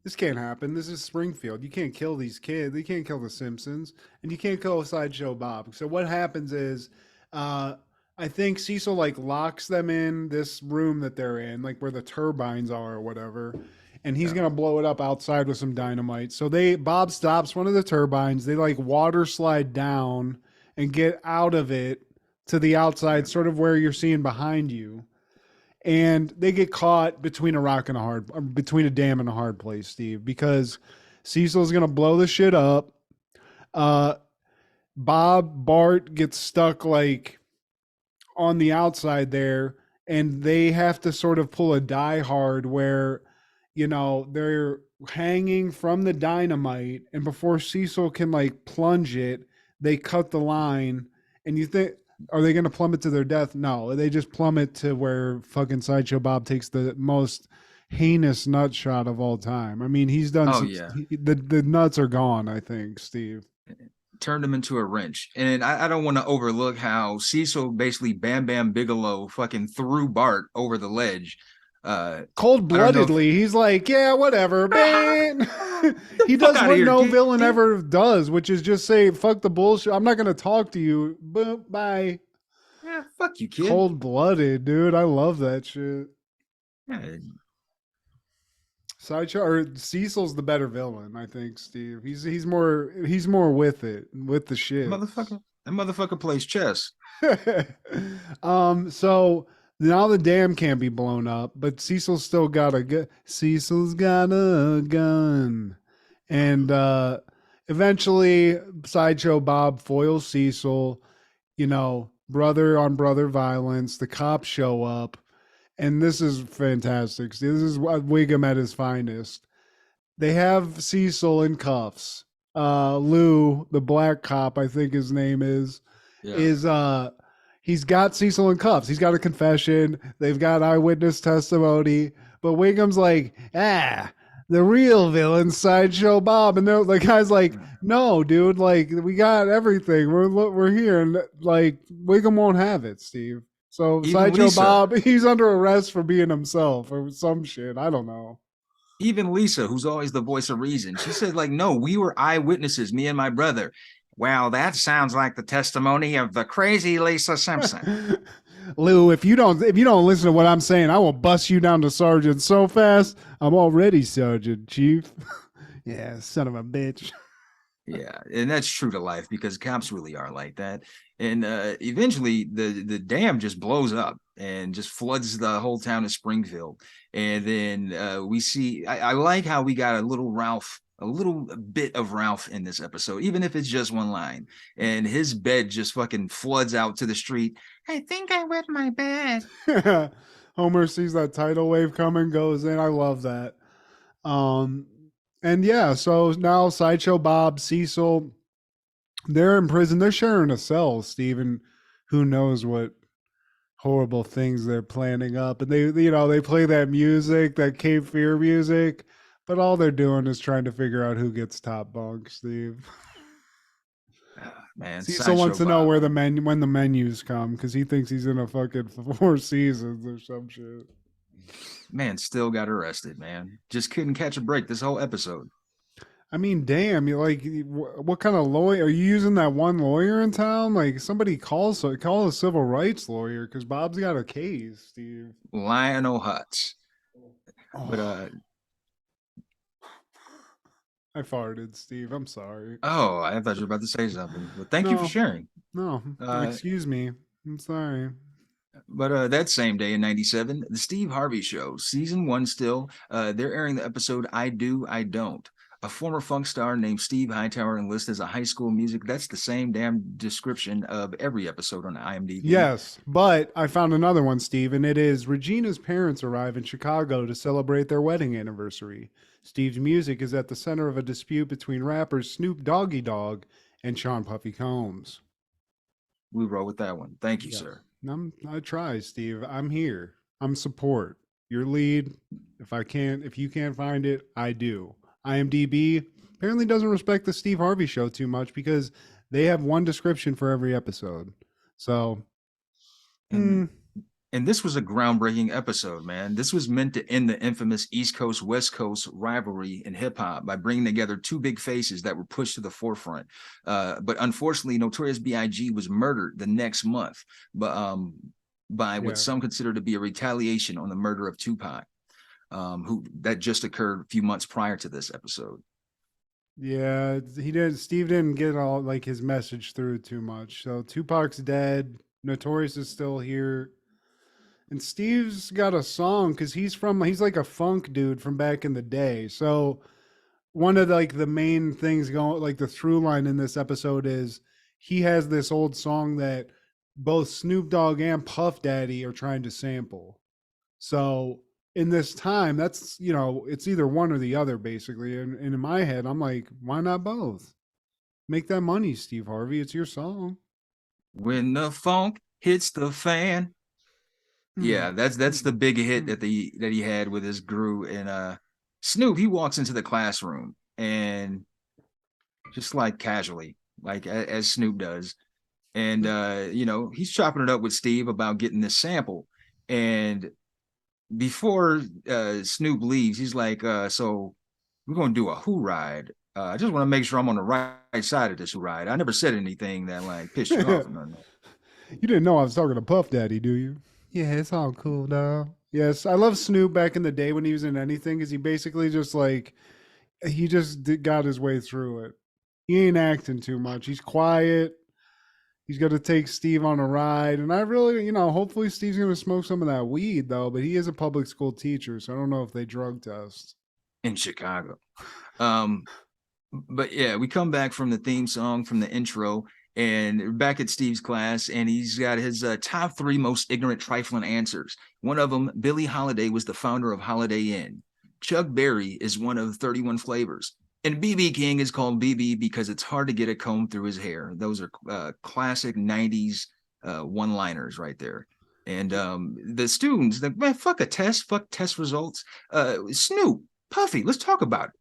this can't happen. This is Springfield. You can't kill these kids. You can't kill the Simpsons, and you can't kill Sideshow Bob. So what happens is, I think Cecil like locks them in this room that they're in, like where the turbines are or whatever, and he's gonna blow it up outside with some dynamite. So Bob stops one of the turbines. They like water slide down and get out of it to the outside, sort of where you're seeing behind you. And they get caught between between a dam and a hard place, Steve, because Cecil's going to blow the shit up. Bart gets stuck like on the outside there, and they have to sort of pull a Die Hard where, they're hanging from the dynamite, and before Cecil can like plunge it, they cut the line. And you think, are they going to plummet to their death? No, they just plummet to where fucking Sideshow Bob takes the most heinous nut shot of all time. I mean, he's done. The nuts are gone, I think, Steve. Turned him into a wrench. And I don't want to overlook how Cecil basically Bam Bam Bigelow fucking threw Bart over the ledge. Cold-bloodedly, he's like, yeah, whatever, man. He does what no villain ever does, which is just say, fuck the bullshit. I'm not going to talk to you. Bye. Yeah, fuck you, kid. Cold-blooded, dude. I love that shit. Yeah. Cecil's the better villain, I think, Steve. He's more with it, with the shit. That motherfucker plays chess. So now the dam can't be blown up, but Cecil's still got a gun. Cecil's got a gun. And eventually Sideshow Bob foils Cecil, brother on brother violence. The cops show up, and this is fantastic. This is Wiggum at his finest. They have Cecil in cuffs. Lou, the black cop, I think his name is he's got Cecil in cuffs. He's got a confession. They've got eyewitness testimony. But Wiggum's like, the real villain, Sideshow Bob. And the guy's like, no, dude, like, we got everything. We're here. And like, Wiggum won't have it, Steve. So even Sideshow Bob, he's under arrest for being himself or some shit. I don't know. Even Lisa, who's always the voice of reason, she said, like, no, we were eyewitnesses, me and my brother. Well, that sounds like the testimony of the crazy Lisa Simpson. Lou, if you don't listen to what I'm saying, I will bust you down to sergeant so fast. I'm already sergeant, chief. Yeah, son of a bitch. Yeah, and that's true to life because cops really are like that. And eventually the dam just blows up and just floods the whole town of Springfield. And then we see I like how we got a little bit of Ralph in this episode, even if it's just one line. And his bed just fucking floods out to the street. I think I wet my bed. Homer sees that tidal wave coming, goes in. I love that. Um, and yeah, so now Sideshow Bob, Cecil, they're in prison. They're sharing a cell, Steven. Who knows what horrible things they're planning up. And they play that music, that Cape Fear music, but all they're doing is trying to figure out who gets top bunk, Steve. Man, Cecil wants to Sideshow know Bob. when the menus come because he thinks he's in a fucking Four Seasons or some shit. Man, still got arrested, man. Just couldn't catch a break this whole episode. I mean, damn, you like what kind of lawyer are you using? That one lawyer in town? Like somebody call a civil rights lawyer because Bob's got a case, Steve. Lionel Hutz. But I farted, Steve. I'm sorry. oh, I thought you were about to say something. But thank you for No, sharing. no, Uh, excuse me. I'm sorry. but that same day in '97, the Steve Harvey Show, season one still, they're airing the episode "I Do, I Don't." A former funk star named Steve Hightower enlists as a high school music. That's the same damn description of every episode on IMDb. Yes, but I found another one, Steve, and it is Regina's parents arrive in Chicago to celebrate their wedding anniversary. Steve's music is at the center of a dispute between rappers Snoop Doggy Dogg and Sean Puffy Combs. We roll with that one. Thank you, Yeah. sir. I try, Steve. I'm here. I'm support. Your lead. If you can't find it, I do. IMDb apparently doesn't respect the Steve Harvey Show too much because they have one description for every episode. So, And this was a groundbreaking episode, man. This was meant to end the infamous East Coast West Coast rivalry in hip hop by bringing together two big faces that were pushed to the forefront. But unfortunately, Notorious B.I.G. was murdered the next month, by what some consider to be a retaliation on the murder of Tupac, who that just occurred a few months prior to this episode. yeah, he did. Steve didn't get all like his message through too much. So Tupac's dead. Notorious is still here. And Steve's got a song because he's like a funk dude from back in the day. So one of the main things going, like the through line in this episode is he has this old song that both Snoop Dogg and Puff Daddy are trying to sample. So in this time, that's it's either one or the other basically. And in my head, I'm like, why not both? Make that money, Steve Harvey. It's your song. When the funk hits the fan. Yeah, that's the big hit that he had with his group. And Snoop, he walks into the classroom and just like casually, like as Snoop does, and he's chopping it up with Steve about getting this sample. And before Snoop leaves, he's like, so we're gonna do a who ride. I just want to make sure I'm on the right side of this who ride. I never said anything that like pissed you off or nothing. You didn't know I was talking to Puff Daddy, do you? Yeah, it's all cool, dog. Yes, I love Snoop back in the day when he was in anything because he basically just got his way through it. He ain't acting too much. He's quiet. He's going to take Steve on a ride. And I really, hopefully Steve's going to smoke some of that weed, though. But he is a public school teacher, so I don't know if they drug test. In Chicago. But yeah, we come back from the theme song, from the intro, and back at Steve's class, and he's got his top three most ignorant, trifling answers. One of them, Billie Holiday was the founder of Holiday Inn. Chuck Berry is one of 31 flavors. And BB King is called BB because it's hard to get a comb through his hair. Those are classic 90s one-liners right there. And the students, man, fuck a test, fuck test results. Snoop, Puffy, let's talk about it.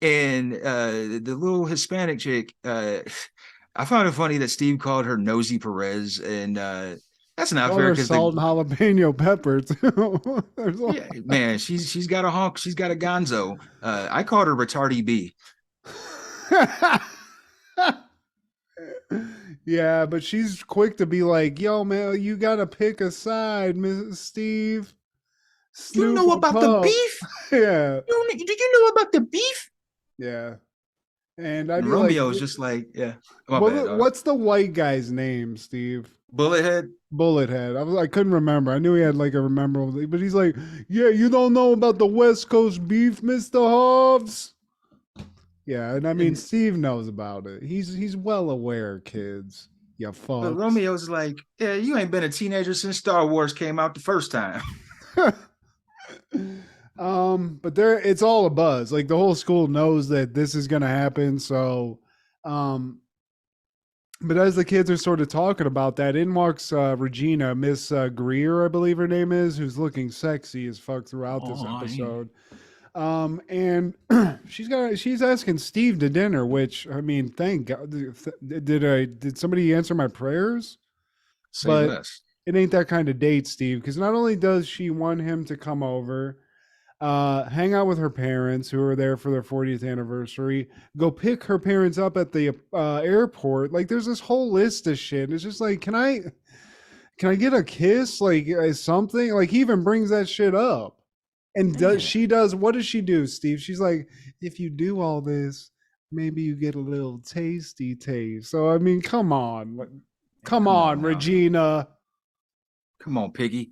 And the little Hispanic chick, I found it funny that Steve called her Nosy Perez, and that's not fair because salt and jalapeno pepper too. Yeah, man, she's got a honk, she's got a gonzo. I called her Retardy B. Yeah, but she's quick to be like, "Yo, man, you gotta pick a side, Mrs. Steve." You know about the beef? Yeah. Do you know about the beef? Yeah. And I'd And be like, Romeo's just like, yeah, my bad. what's the white guy's name, Steve? Bullethead. Bullethead. I couldn't remember. I knew he had like a memorable, but he's like, yeah, you don't know about the West Coast beef, Mister Hobbs. Yeah, and I mean, And Steve knows about it. He's well aware, kids. You but fucks. Romeo's like, yeah, you ain't been a teenager since Star Wars came out the first time. But it's all a buzz. Like the whole school knows that this is gonna happen. So, but as the kids are sort of talking about that, in walks Regina, Miss Greer, I believe her name is, who's looking sexy as fuck throughout this episode. And she's asking Steve to dinner, which I mean, thank God. Did somebody answer my prayers? Say But less. it ain't that kind of date, Steve, because not only does she want him to come over, hang out with her parents who are there for their 40th anniversary, go pick her parents up at the airport. Like there's this whole list of shit. It's just like, can I get a kiss? Like something? Like he even brings that shit up. And what does she do, Steve? She's like, if you do all this, maybe you get a little tasty taste. So I mean, come on. Come on, Regina. Come on, Piggy.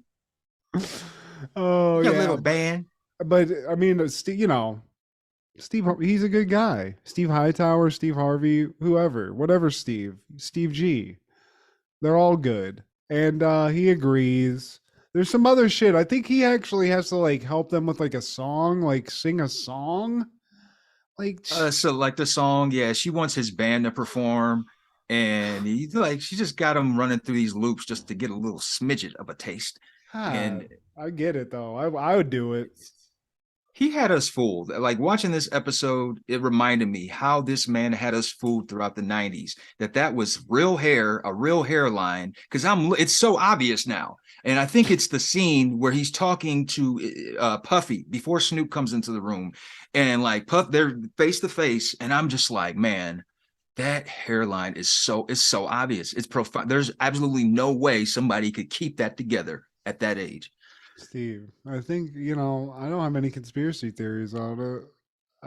Oh, You got yeah. a little band. But I mean, Steve, Steve, he's a good guy. Steve Hightower, Steve Harvey, whoever, whatever Steve G. They're all good. And he agrees. There's some other shit. I think he actually has to like help them with like a song, like sing a song. Like So like the song, yeah, she wants his band to perform. And she just got him running through these loops just to get a little smidget of a taste. And I get it though. I would do it. he had us fooled. Like watching this episode, it reminded me how this man had us fooled throughout the 90s. That was real hair, a real hairline. Because it's so obvious now. And I think it's the scene where he's talking to Puffy before Snoop comes into the room, and like they're face to face, and I'm just like, man, that hairline is so obvious. It's profound. There's absolutely no way somebody could keep that together at that age. Steve, I think, I don't have any conspiracy theories on it.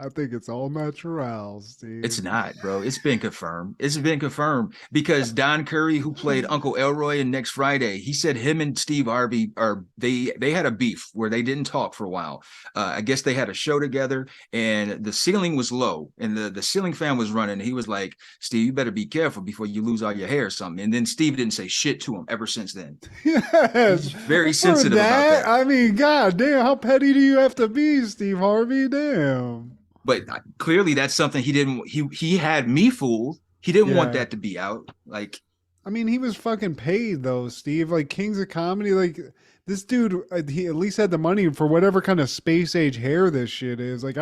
I think it's all natural, Steve. It's not, bro. It's been confirmed. It's been confirmed because Don Curry, who played Uncle Elroy in Next Friday, he said him and Steve Harvey they had a beef where they didn't talk for a while. I guess they had a show together and the ceiling was low and the ceiling fan was running. And he was like, Steve, you better be careful before you lose all your hair or something. And then Steve didn't say shit to him ever since then. Yes. He's very sensitive about that. I mean, god damn, how petty do you have to be, Steve Harvey? Damn. But clearly that's something he had me fooled. He didn't want that to be out. Like, I mean, he was fucking paid though, Steve. Like Kings of Comedy, like this dude, he at least had the money for whatever kind of space age hair this shit is. Like,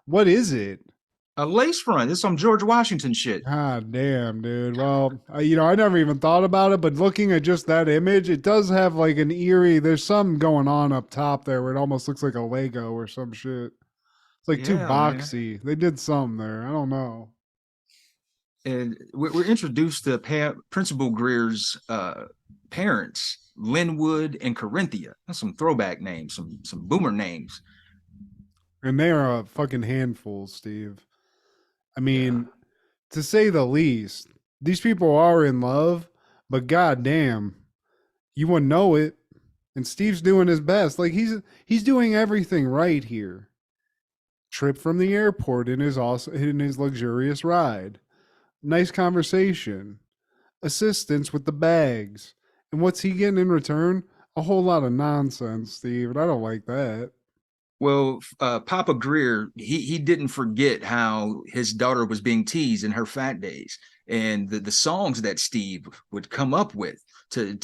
what is it? a lace front. It's some George Washington shit. God damn, dude. Well, I never even thought about it, but looking at just that image, it does have like an eerie, there's something going on up top there where it almost looks like a Lego or some shit. It's like too boxy. Man. They did something there. I don't know. And we're introduced to Principal Greer's parents, Linwood and Corinthia. That's some throwback names, some boomer names. And they are a fucking handful, Steve. I mean, to say the least, these people are in love, but goddamn, you wouldn't know it. And Steve's doing his best. Like he's doing everything right here. Trip from the airport in his luxurious ride. Nice conversation. Assistance with the bags. And what's he getting in return? A whole lot of nonsense, Steve. And I don't like that. Well, Papa Greer, he didn't forget how his daughter was being teased in her fat days. And the songs that Steve would come up with to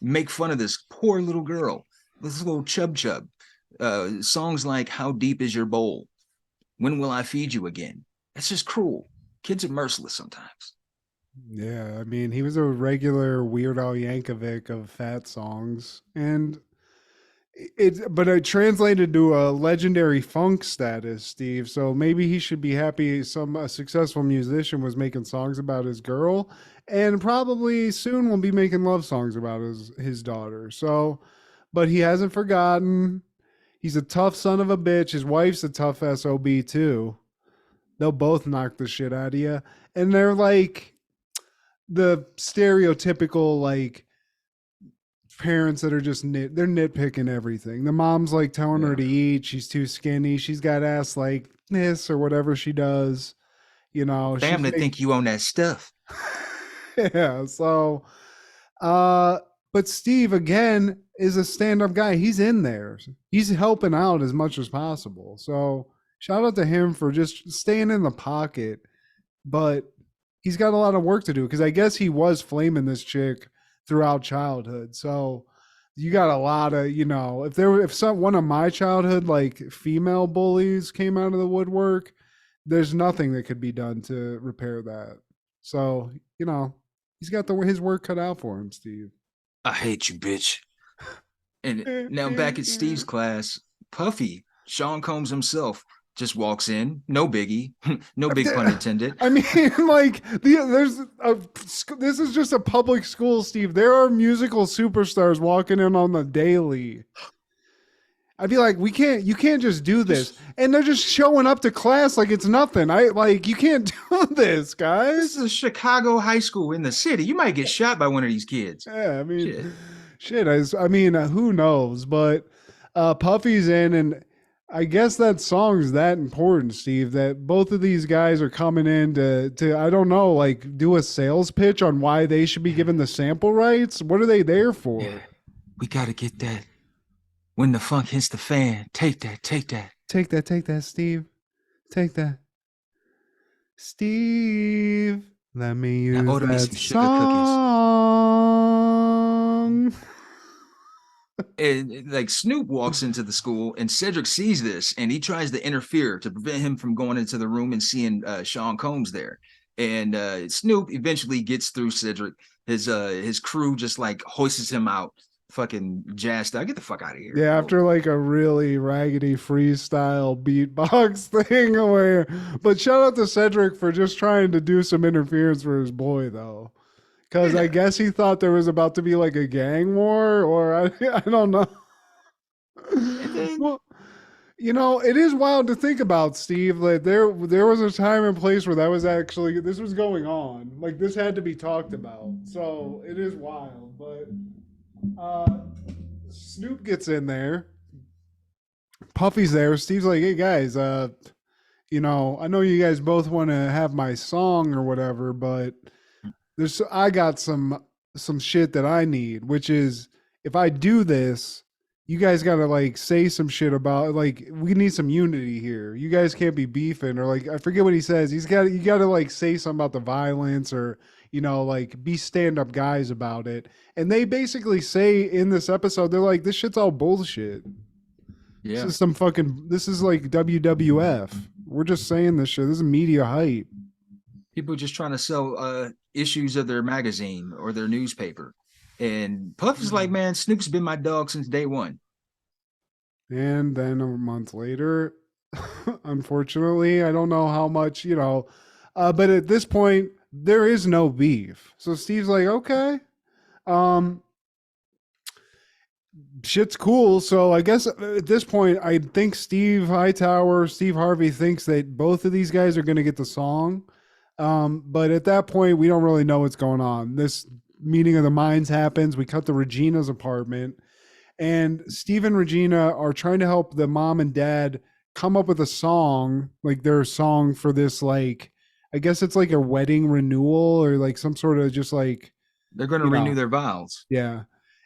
make fun of this poor little girl, this little chub. Songs like How Deep Is Your Bowl? When Will I Feed You Again? That's just cruel. Kids are merciless sometimes. Yeah, I mean, he was a regular Weird Al Yankovic of fat songs. And but it translated to a legendary funk status, Steve. So maybe he should be happy a successful musician was making songs about his girl, and probably soon will be making love songs about his daughter. So, but he hasn't forgotten. He's a tough son of a bitch. His wife's a tough SOB too. they'll both knock the shit out of you. And they're like the stereotypical like parents that are just they're nitpicking everything. The mom's like telling her to eat. She's too skinny. She's got ass like this or whatever she does. You know, Family think you own that stuff. yeah. So, but Steve again is a stand-up guy. He's in there. He's helping out as much as possible. So shout out to him for just staying in the pocket. But he's got a lot of work to do because I guess he was flaming this chick throughout childhood. So you got a lot of, you know, if one of my childhood like female bullies came out of the woodwork, there's nothing that could be done to repair that. So, you know, he's got his work cut out for him, Steve. I hate you, bitch. And now back at Steve's class, Puffy, Sean Combs himself, just walks in. No biggie. No big pun intended. I mean, like, this is just a public school, Steve. There are musical superstars walking in on the daily. I'd be like, you can't just do this. And they're just showing up to class like it's nothing. You can't do this, guys. This is Chicago high school in the city. You might get shot by one of these kids. Yeah, I mean, shit. Who knows? But Puffy's in, and I guess that song's that important, Steve, that both of these guys are coming in to I don't know, like do a sales pitch on why they should be given the sample rights. What are they there for? Yeah, we got to get that. When the funk hits the fan, take that. Take that, Steve. Take that. Steve, let me use order me that some sugar song. And like Snoop walks into the school and Cedric sees this and he tries to interfere to prevent him from going into the room and seeing Sean Combs there. And Snoop eventually gets through Cedric. His crew just like hoists him out. Fucking jazzed out. Get the fuck out of here. Yeah, after like a really raggedy freestyle beatbox thing where, but shout out to Cedric for just trying to do some interference for his boy though. Cause I guess he thought there was about to be like a gang war or I don't know. Well, you know, it is wild to think about, Steve. Like there was a time and place where this was going on. Like this had to be talked about. So it is wild, but Snoop gets in there. Puffy's there. Steve's like, hey guys, you know, I know you guys both want to have my song or whatever, but I got some shit that I need, which is if I do this, you guys got to like say some shit about like we need some unity here. You guys can't be beefing or like I forget what he says. You got to like say something about the violence or you know like be stand-up guys about it. And they basically say in this episode they're like this shit's all bullshit. Yeah. This is like WWF. We're just saying this shit. This is media hype. People just trying to sell issues of their magazine or their newspaper. And Puff is like, man, Snoop's been my dog since day one. And then a month later, unfortunately, I don't know how much, you know, but at this point, there is no beef. So Steve's like, okay, shit's cool. So I guess at this point, I think Steve Harvey thinks that both of these guys are going to get the song. But at that point, we don't really know what's going on. This meeting of the minds happens. We cut to Regina's apartment, and Steve and Regina are trying to help the mom and dad come up with a song, like their song for this, like, I guess it's like a wedding renewal or like some sort of just like. They're going to renew their vows. Yeah.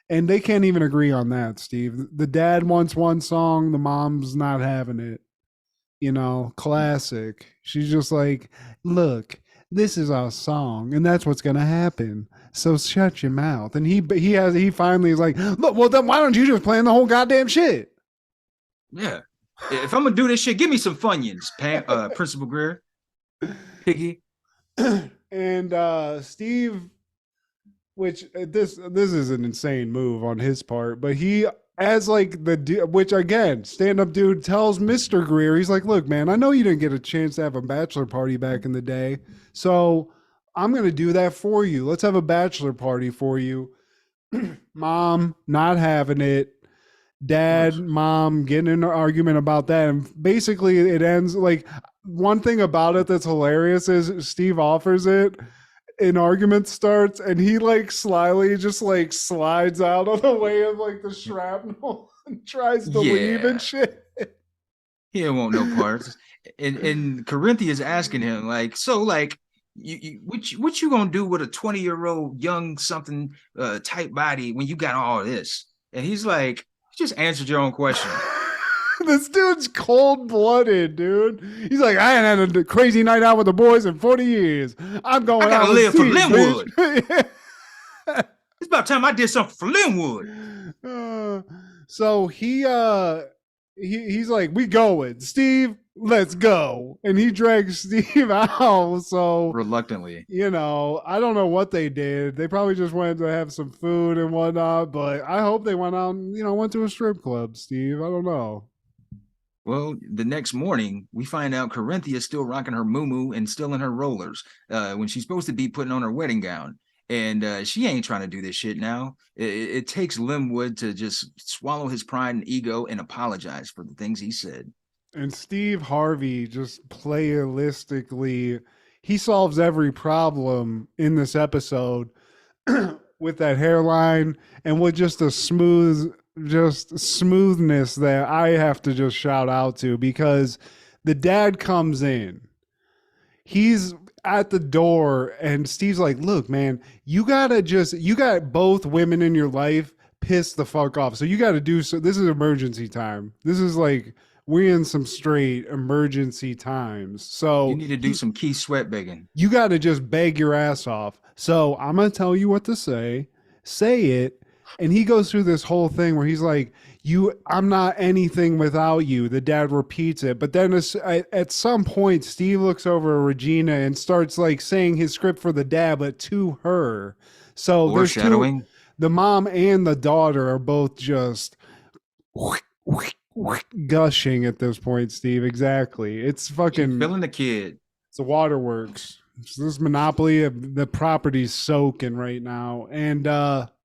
And they can't even agree on that, Steve. The dad wants one song. The mom's not having it. You know, classic. She's just like, look, this is our song, and that's what's gonna happen. So shut your mouth. And he finally is like, look, well then why don't you just plan the whole goddamn shit? Yeah. If I'm gonna do this shit, give me some Funyuns, Principal Greer. Piggy. And Steve, which this is an insane move on his part, but he as like which again, stand-up dude tells Mr. Greer, he's like, look, man, I know you didn't get a chance to have a bachelor party back in the day. So I'm going to do that for you. Let's have a bachelor party for you. Mom, not having it. dad, mom getting in an argument about that. And basically it ends like one thing about it that's hilarious is Steve offers it. An argument starts and he like slyly just like slides out of the way of like the shrapnel and tries to leave and Yeah. shit. He don't want no parts. And Corinthia's asking him, like, so like what you gonna do with a 20-year-old young something type body when you got all this? And he's like, you just answered your own question. This dude's cold-blooded, dude. He's like, I ain't had a crazy night out with the boys in 40 years. I'm going I gotta out live with for Steve, Linwood. bitch. It's about time I did something for Linwood. So he's like, we going, Steve, let's go. And he drags Steve out. So Reluctantly. you know, I don't know what they did. They probably just went to have some food and whatnot, but I hope they went out and, you know, went to a strip club, Steve. I don't know. Well, the next morning, we find out Corinthia's still rocking her muumuu and still in her rollers when she's supposed to be putting on her wedding gown. And she ain't trying to do this shit now. It takes Linwood to just swallow his pride and ego and apologize for the things he said. And Steve Harvey just playalistically, he solves every problem in this episode with that hairline and with just a smoothness that I have to just shout out to, because the dad comes in, he's at the door and Steve's like, look, man, you got both women in your life pissed the fuck off. So you got to do so. This is emergency time. This is like, we're in some straight emergency times. So you need to do some Keith Sweat begging. You got to just beg your ass off. So I'm going to tell you what to say it. And he goes through this whole thing where he's like, I'm not anything without you. The dad repeats it. But then at some point, Steve looks over at Regina and starts like saying his script for the dad, but to her. So there's Foreshadowing. The mom and the daughter are both just gushing at this point, Steve. Exactly. It's fucking filling the kid. It's a waterworks. It's this monopoly of the property's soaking right now. And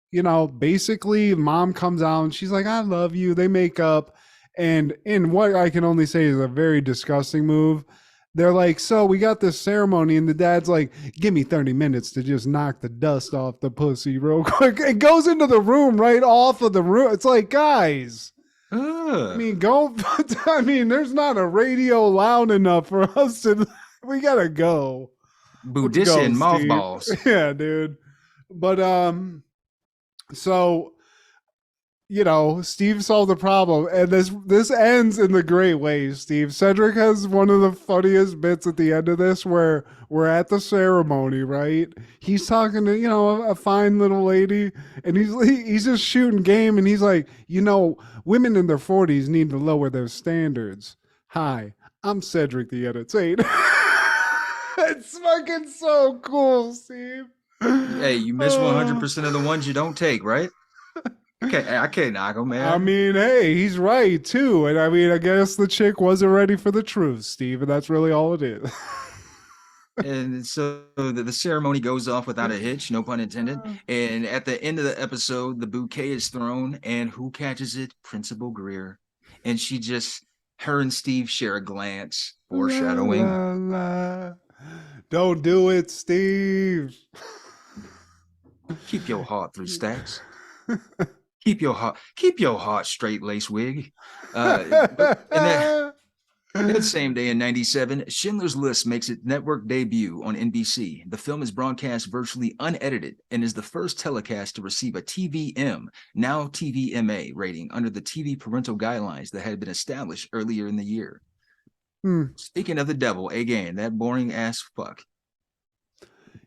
you know, basically mom comes out and she's like, I love you. They make up. And in what I can only say is a very disgusting move, they're like, so we got this ceremony, and the dad's like, give me 30 minutes to just knock the dust off the pussy real quick. It goes into the room right off of the room. It's like, guys, I mean, there's not a radio loud enough for us to, we gotta go. Budissa and mothballs. Yeah, dude. But so, you know, Steve solved the problem, and this ends in the great way, Steve. Cedric has one of the funniest bits at the end of this where we're at the ceremony, right? He's talking to, you know, a fine little lady, and he's just shooting game, and he's like, you know, women in their 40s need to lower their standards. Hi, I'm Cedric the Entertainer. It's fucking so cool, Steve. Hey, you miss 100% of the ones you don't take, right? I can't knock him, man. I mean, hey, he's right too. And I mean, I guess the chick wasn't ready for the truth, Steve, and that's really all it is. And so the ceremony goes off without a hitch, no pun intended. And at the end of the episode, the bouquet is thrown, and who catches it? Principal Greer. And her and Steve share a glance, foreshadowing. La, la, la. Don't do it, Steve. Keep your heart through stacks. Keep your heart straight, lace wig. And that same day in 97, Schindler's List makes its network debut on NBC. The film is broadcast virtually unedited and is the first telecast to receive a TVM, now TVMA rating under the TV parental guidelines that had been established earlier in the year. Speaking of the devil, again, that boring ass fuck.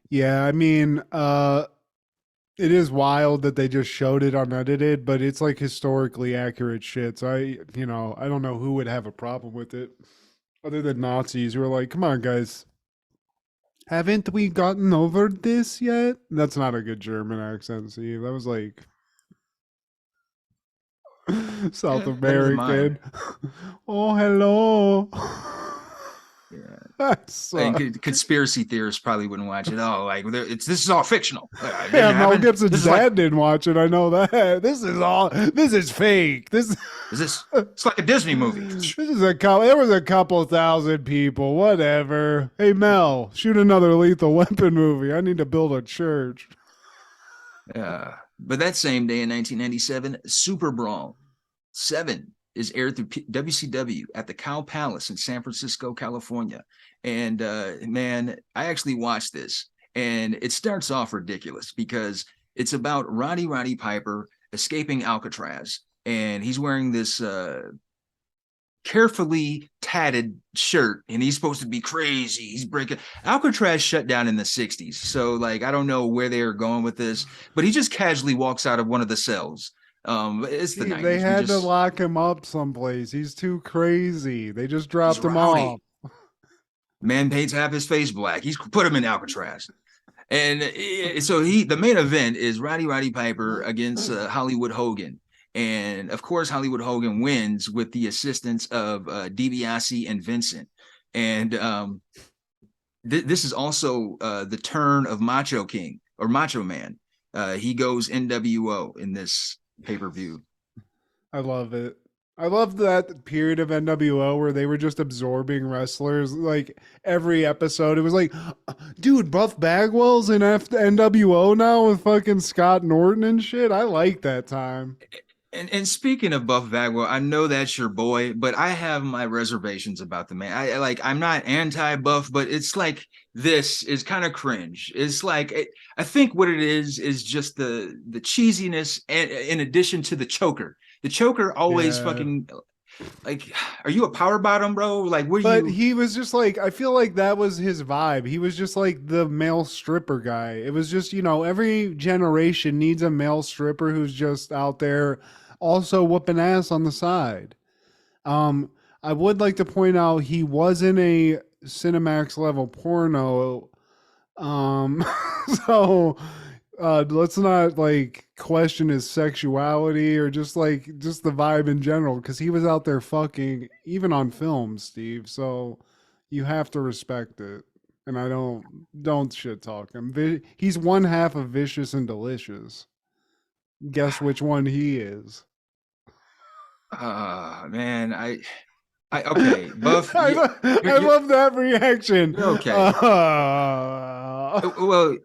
Yeah, I mean, it is wild that they just showed it unedited, but it's like historically accurate shit. So I don't know who would have a problem with it other than Nazis who are like, come on, guys. Haven't we gotten over this yet? That's not a good German accent, Steve. That was like South American. Oh, hello. Yeah. And conspiracy theorists probably wouldn't watch it. Oh, like this is all fictional. It Yeah, didn't Mel happen. Gibson's This is dad like didn't watch it. I know that. This is fake. it's like a Disney movie. This is a couple. There was a couple thousand people. Whatever. Hey Mel, shoot another Lethal Weapon movie. I need to build a church. But that same day in 1997, Super Brawl 7 is aired through WCW at the Cow Palace in San Francisco, California. And man, I actually watched this, and it starts off ridiculous because it's about Roddy Piper escaping Alcatraz, and he's wearing this carefully tatted shirt, and he's supposed to be crazy. He's breaking. Alcatraz shut down in the 60s, so like I don't know where they are going with this, but he just casually walks out of one of the cells. It's the 90s. They had to lock him up someplace. He's too crazy. They just dropped him off. Man paints half his face black. He's put him in Alcatraz. And so the main event is Roddy Piper against Hollywood Hogan. And of course, Hollywood Hogan wins with the assistance of DiBiase and Vincent. And this is also the turn of Macho King or Macho Man. He goes NWO in this pay-per-view. I love it. I love that period of NWO where they were just absorbing wrestlers. Like every episode, it was like, dude, Buff Bagwell's in NWO now with fucking Scott Norton and shit. I like that time. And speaking of Buff Bagwell, I know that's your boy, but I have my reservations about the man. I'm not anti-Buff, but it's like this is kind of cringe. It's like I think what it is just the cheesiness, and in addition to the choker. The choker always fucking like, are you a power bottom, bro? Like, he was just like, I feel like that was his vibe. He was just like the male stripper guy. It was just, every generation needs a male stripper who's just out there also whooping ass on the side. I would like to point out he was in a Cinemax level porno. So let's not like question his sexuality or just the vibe in general, because he was out there fucking even on film, Steve. So you have to respect it. And I don't shit talk him. He's one half of Vicious and Delicious. Guess which one he is. Man, okay, Buff. I love that reaction. Okay. Well,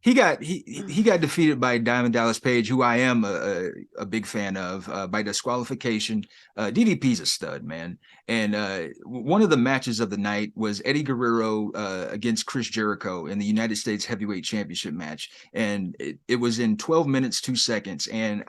he got defeated by Diamond Dallas Page, who I am a big fan of, by disqualification. DDP's a stud, man. And one of the matches of the night was Eddie Guerrero against Chris Jericho in the United States Heavyweight Championship match, and it was in 12 minutes 2 seconds. And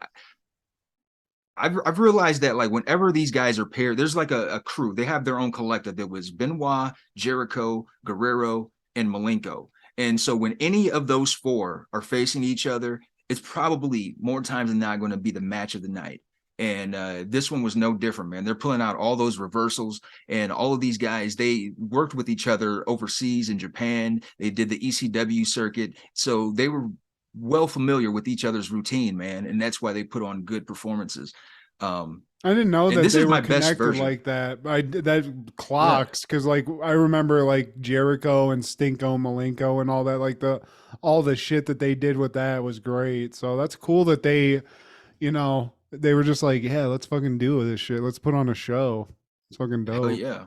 I've realized that like whenever these guys are paired, there's like a crew. They have their own collective. That was Benoit, Jericho, Guerrero, and Malenko. And so when any of those four are facing each other, it's probably more times than not going to be the match of the night. And this one was no different, man. They're pulling out all those reversals, and all of these guys, they worked with each other overseas in Japan. They did the ECW circuit. So they were well familiar with each other's routine, man. And that's why they put on good performances. I didn't know that they were connected like that. That clocks, because like I remember like Jericho and Stinko Malenko and all that, like all the shit that they did with that was great. So that's cool that they, they were just like, yeah, let's fucking do this shit. Let's put on a show. It's fucking dope. Oh yeah.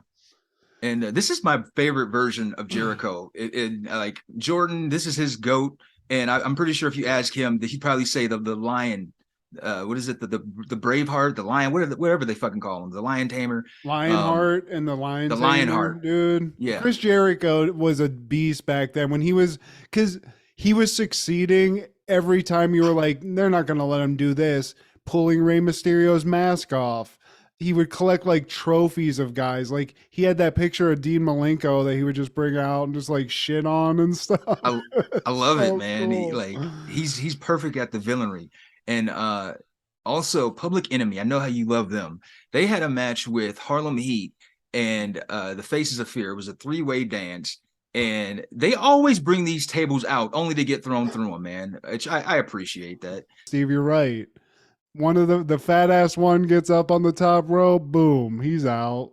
And this is my favorite version of Jericho. Like Jordan, this is his GOAT. And I'm pretty sure if you ask him, he'd probably say the lion. What is it? The Braveheart, the lion, whatever they fucking call him, the lion tamer, Lionheart, and the lion. The tamer, Lionheart, dude. Yeah, Chris Jericho was a beast back then when he was succeeding every time you were like, they're not gonna let him do this, pulling Rey Mysterio's mask off. He would collect like trophies of guys. Like he had that picture of Dean Malenko that he would just bring out and just like shit on and stuff. I love So it, man. cool. He's perfect at the villainry. And also Public Enemy. I know how you love them. They had a match with Harlem Heat and the Faces of Fear. It was a 3-way dance. And they always bring these tables out only to get thrown through them, man. I appreciate that. Steve, you're right. One of the fat ass one gets up on the top row, boom, he's out.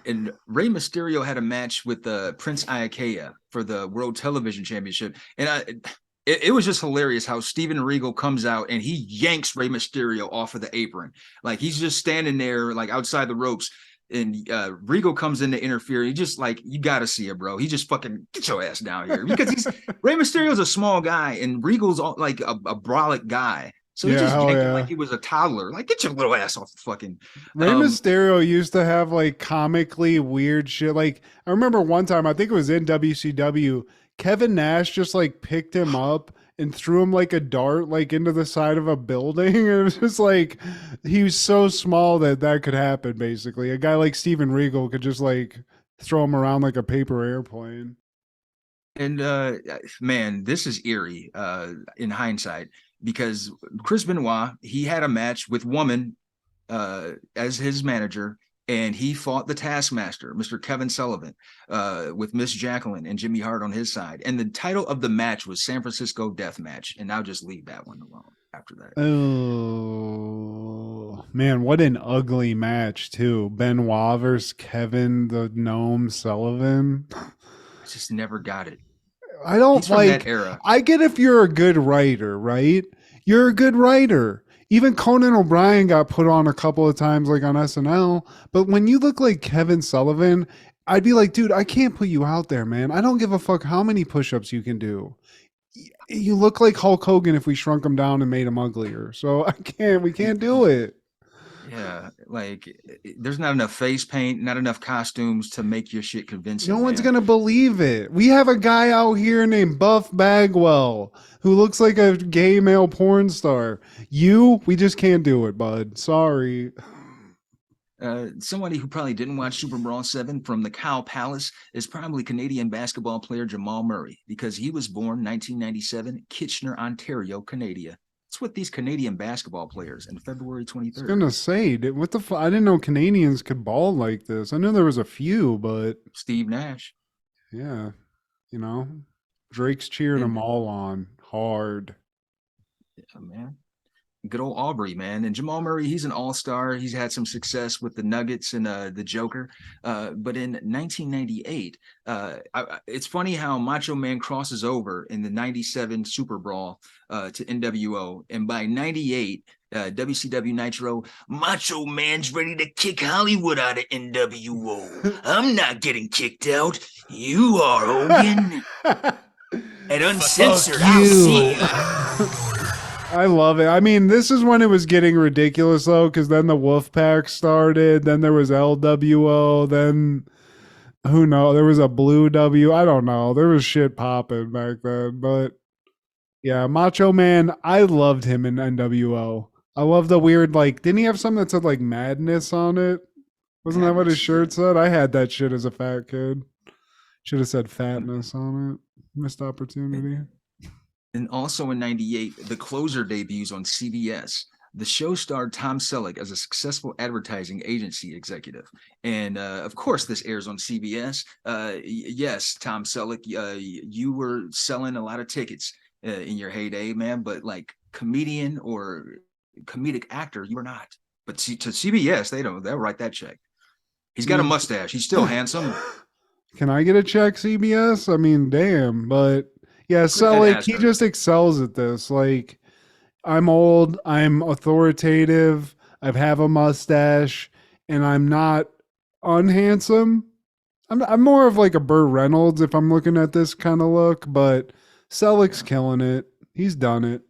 and Rey Mysterio had a match with Prince Iaukea for the World Television Championship, and it was just hilarious how Steven Regal comes out and he yanks Rey Mysterio off of the apron, like he's just standing there like outside the ropes, and Regal comes in to interfere. He just like, you got to see it, bro. He just fucking get your ass down here, because Rey Mysterio's a small guy and Regal's like a brolic guy. So he just yanked him like he was a toddler. Like, get your little ass off the fucking. Rey Mysterio used to have like comically weird shit. Like, I remember one time, I think it was in WCW, Kevin Nash just like picked him up and threw him like a dart like into the side of a building. And it was just like, he was so small that could happen, basically. A guy like Steven Regal could just like throw him around like a paper airplane. And man, this is eerie in hindsight, because Chris Benoit, he had a match with Woman as his manager, and he fought the Taskmaster, Mr. Kevin Sullivan, with Miss Jacqueline and Jimmy Hart on his side. And the title of the match was San Francisco Death Match. And I'll just leave that one alone after that. Oh, man, what an ugly match, too. Benoit versus Kevin the Gnome Sullivan. I just never got it. I don't like that era. I get if you're a good writer, right? You're a good writer. Even Conan O'Brien got put on a couple of times, like on SNL. But when you look like Kevin Sullivan, I'd be like, dude, I can't put you out there, man. I don't give a fuck how many push-ups you can do. You look like Hulk Hogan if we shrunk him down and made him uglier. So we can't do it. Yeah, like there's not enough face paint, not enough costumes to make your shit convincing. No one's going to believe it. We have a guy out here named Buff Bagwell who looks like a gay male porn star. We just can't do it, bud. Sorry. Somebody who probably didn't watch Super Brawl 7 from the Cow Palace is probably Canadian basketball player Jamal Murray, because he was born 1997, Kitchener, Ontario, Canada. It's with these Canadian basketball players in February 23rd. I was gonna say, what the fuck? I didn't know Canadians could ball like this. I knew there was a few, but Steve Nash. Yeah, Drake's cheering them all on hard. Yeah, man. Good old Aubrey, man. And Jamal Murray, he's an all-star. He's had some success with the Nuggets and the Joker. But in 1998, it's funny how Macho Man crosses over in the 97 Super Brawl to NWO. And by 98, WCW Nitro, Macho Man's ready to kick Hollywood out of NWO. I'm not getting kicked out. You are, Hogan. And uncensored, I'll see you. I love it. I mean, this is when it was getting ridiculous, though, because then the Wolfpack started. Then there was LWO. Then, who knows? There was a Blue W. I don't know. There was shit popping back then. But, yeah, Macho Man, I loved him in NWO. I love the weird, like, didn't he have something that said, like, madness on it? Wasn't that what his shirt said? I had that shit as a fat kid. Should have said fatness on it. Missed opportunity. And also in 98, The Closer debuts on CBS. The show starred Tom Selleck as a successful advertising agency executive. And of course, this airs on CBS. Yes, Tom Selleck, you were selling a lot of tickets in your heyday, man. But like comedian or comedic actor, you were not. But to CBS, they'll write that check. He's got a mustache. He's still handsome. Can I get a check, CBS? I mean, damn. But yeah, Selleck, he just excels at this. Like, I'm old, I'm authoritative, I have a mustache, and I'm not unhandsome. I'm more of like a Burt Reynolds if I'm looking at this kind of look, but Selleck's killing it. He's done it.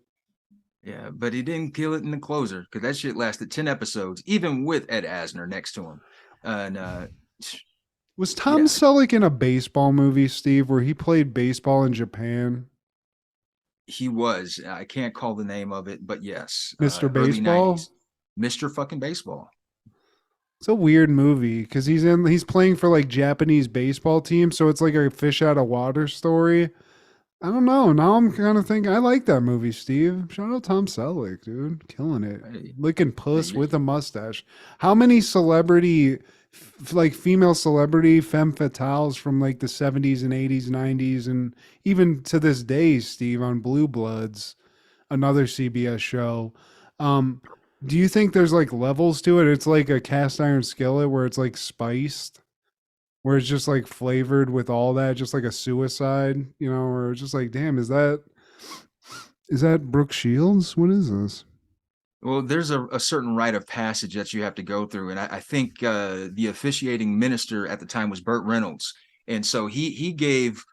Yeah, but he didn't kill it in The Closer, because that shit lasted 10 episodes, even with Ed Asner next to him. And was Tom Selleck in a baseball movie, Steve, where he played baseball in Japan? He was. I can't call the name of it, but yes. Mr. Baseball? Mr. fucking Baseball. It's a weird movie because he's playing for like Japanese baseball team, so it's like a fish out of water story. I don't know. Now I'm kind of thinking I like that movie, Steve. Shout out Tom Selleck, dude. Killing it. Hey. Licking puss with a mustache. How many female celebrity femme fatales from like the 70s and 80s, 90s, and even to this day, Steve, on Blue Bloods, another CBS show. Do you think there's like levels to it? It's like a cast iron skillet where it's like spiced. where it's just like flavored with all that, just like a suicide, you know, where it's just like, damn, is that Brooke Shields? What is this? Well, there's a certain rite of passage that you have to go through, and I think the officiating minister at the time was Burt Reynolds, and so he gave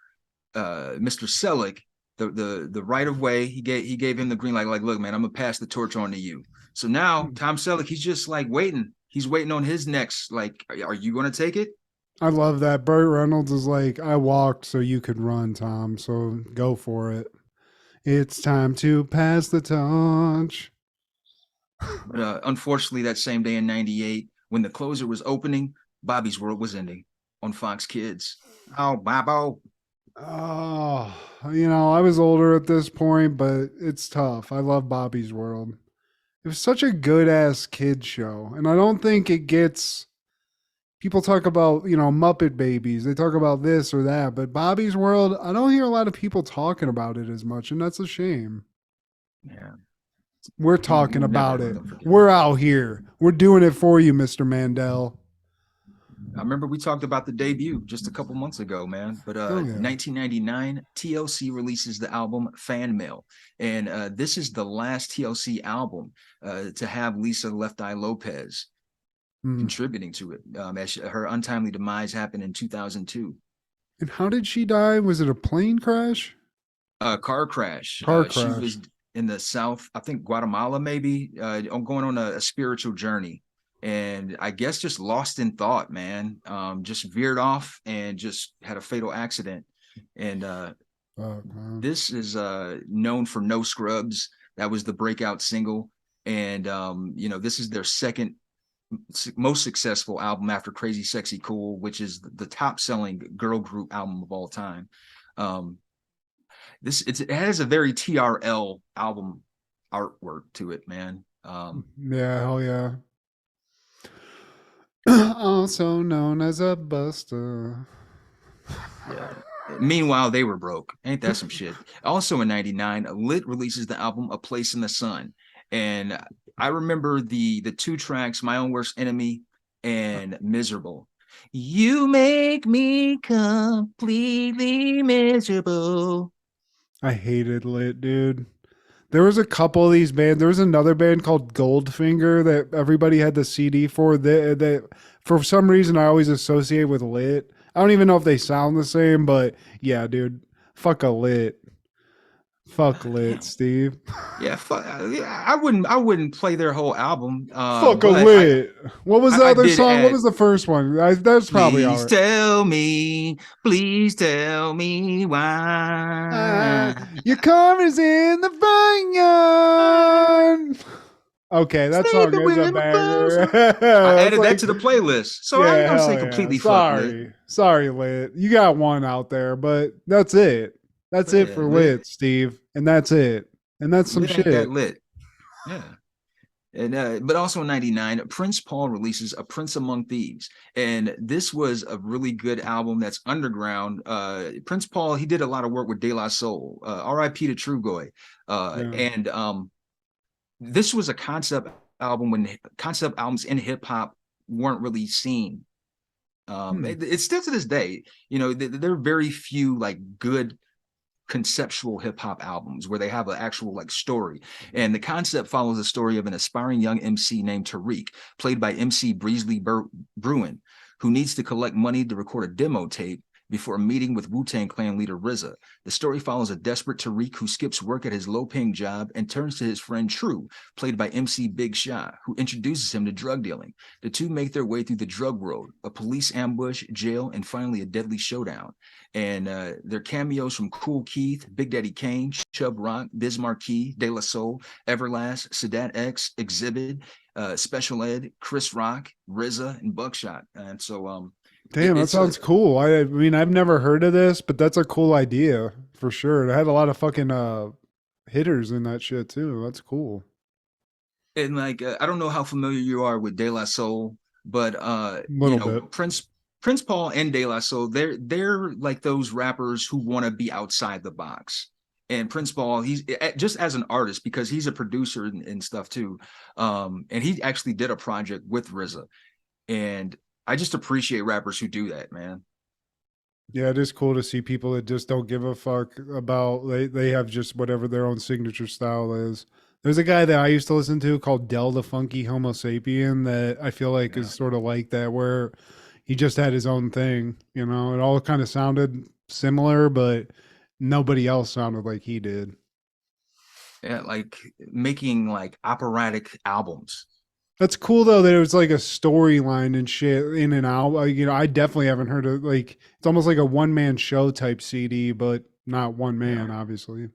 Mr. Selleck the right of way. He gave him the green light, like, look, man, I'm gonna pass the torch on to you. So now Tom Selleck, he's just like waiting. He's waiting on his next. Like, are you gonna take it? I love that. Burt Reynolds is like, I walked so you could run, Tom. So go for it. It's time to pass the torch. But unfortunately, that same day in '98, when the closer was opening, Bobby's World was ending on Fox Kids. Oh, Bobo. Oh, I was older at this point, but it's tough. I love Bobby's World. It was such a good ass kid show. And I don't think it gets people talk about, Muppet Babies. They talk about this or that, but Bobby's World, I don't hear a lot of people talking about it as much, and that's a shame. Yeah. We're talking about Never it. gonna forget We're out here. We're doing it for you, Mr. Mandel. I remember we talked about the debut just a couple months ago, man. But Oh, yeah. 1999, TLC releases the album Fan Mail. And this is the last TLC album to have Lisa Left Eye Lopez contributing to it. As her untimely demise happened in 2002. And how did she die? Was it a plane crash? Car crash. Car She crash. was in the South, I think Guatemala, maybe, going on a spiritual journey. And I guess just lost in thought, man. Just veered off and just had a fatal accident. And this is known for No Scrubs. That was the breakout single. And, this is their second most successful album after Crazy Sexy Cool, which is the top selling girl group album of all time. It has a very TRL album artwork to it, man. Yeah, hell yeah. Also known as a buster. Yeah. Meanwhile, they were broke. Ain't that some shit? Also in '99, Lit releases the album A Place in the Sun. And I remember the two tracks, My Own Worst Enemy and Miserable. You make me completely miserable. I hated Lit, dude. There was a couple of these bands. There was another band called Goldfinger that everybody had the CD for. That for some reason I always associate with Lit. I don't even know if they sound the same, but yeah, dude, fuck a Lit. Fuck Lit, Steve. Yeah, I wouldn't play their whole album. Fuck a Lit. What was the other song? What was the first one? That's probably all right. Please tell me why. Your car is in the vineyard. Okay, that song is a banger. I added that to the playlist, so I don't say completely fuck Lit. Sorry, Lit. You got one out there, but that's it. That's it for Lit, Steve, and that's it, and that's some shit. That Lit, yeah. And but also in '99, Prince Paul releases A Prince Among Thieves, and this was a really good album that's underground. Prince Paul, he did a lot of work with De La Soul, R.I.P. to Trugoy, and this was a concept album when concept albums in hip hop weren't really seen. It's still to this day, there are very few like good conceptual hip-hop albums where they have an actual like story, and the concept follows the story of an aspiring young MC named Tariq, played by MC Breesley Bruin, who needs to collect money to record a demo tape before a meeting with Wu-Tang Clan leader RZA. The story follows a desperate Tariq who skips work at his low-paying job and turns to his friend True, played by MC Big Shah, who introduces him to drug dealing. The two make their way through the drug world, a police ambush, jail, and finally a deadly showdown. And their cameos from Kool Keith, Big Daddy Kane, Chubb Rock, Biz Markie, De La Soul, Everlast, Sadat X, Exhibit, Special Ed, Chris Rock, RZA, and Buckshot. And so damn, that sounds cool. I mean, I've never heard of this, but that's a cool idea for sure. It had a lot of fucking hitters in that shit too. That's cool. And like, I don't know how familiar you are with De La Soul, but bit. Prince Paul and De La Soul, they're like those rappers who want to be outside the box. And Prince Paul, he's just as an artist, because he's a producer and stuff too. And he actually did a project with RZA. And I just appreciate rappers who do that, man. Yeah, it is cool to see people that just don't give a fuck about they have just whatever their own signature style is. There's a guy that I used to listen to called Del the Funky Homo Sapien that I feel like Yeah. is sort of like that where he just had his own thing, you know. It all kind of sounded similar, but nobody else sounded like he did. Yeah, like making like operatic albums. That's cool though that it was like a storyline and shit in and out. Like, you know, I definitely haven't heard of like it's almost like a one man show type CD, but not one Yeah. man, obviously.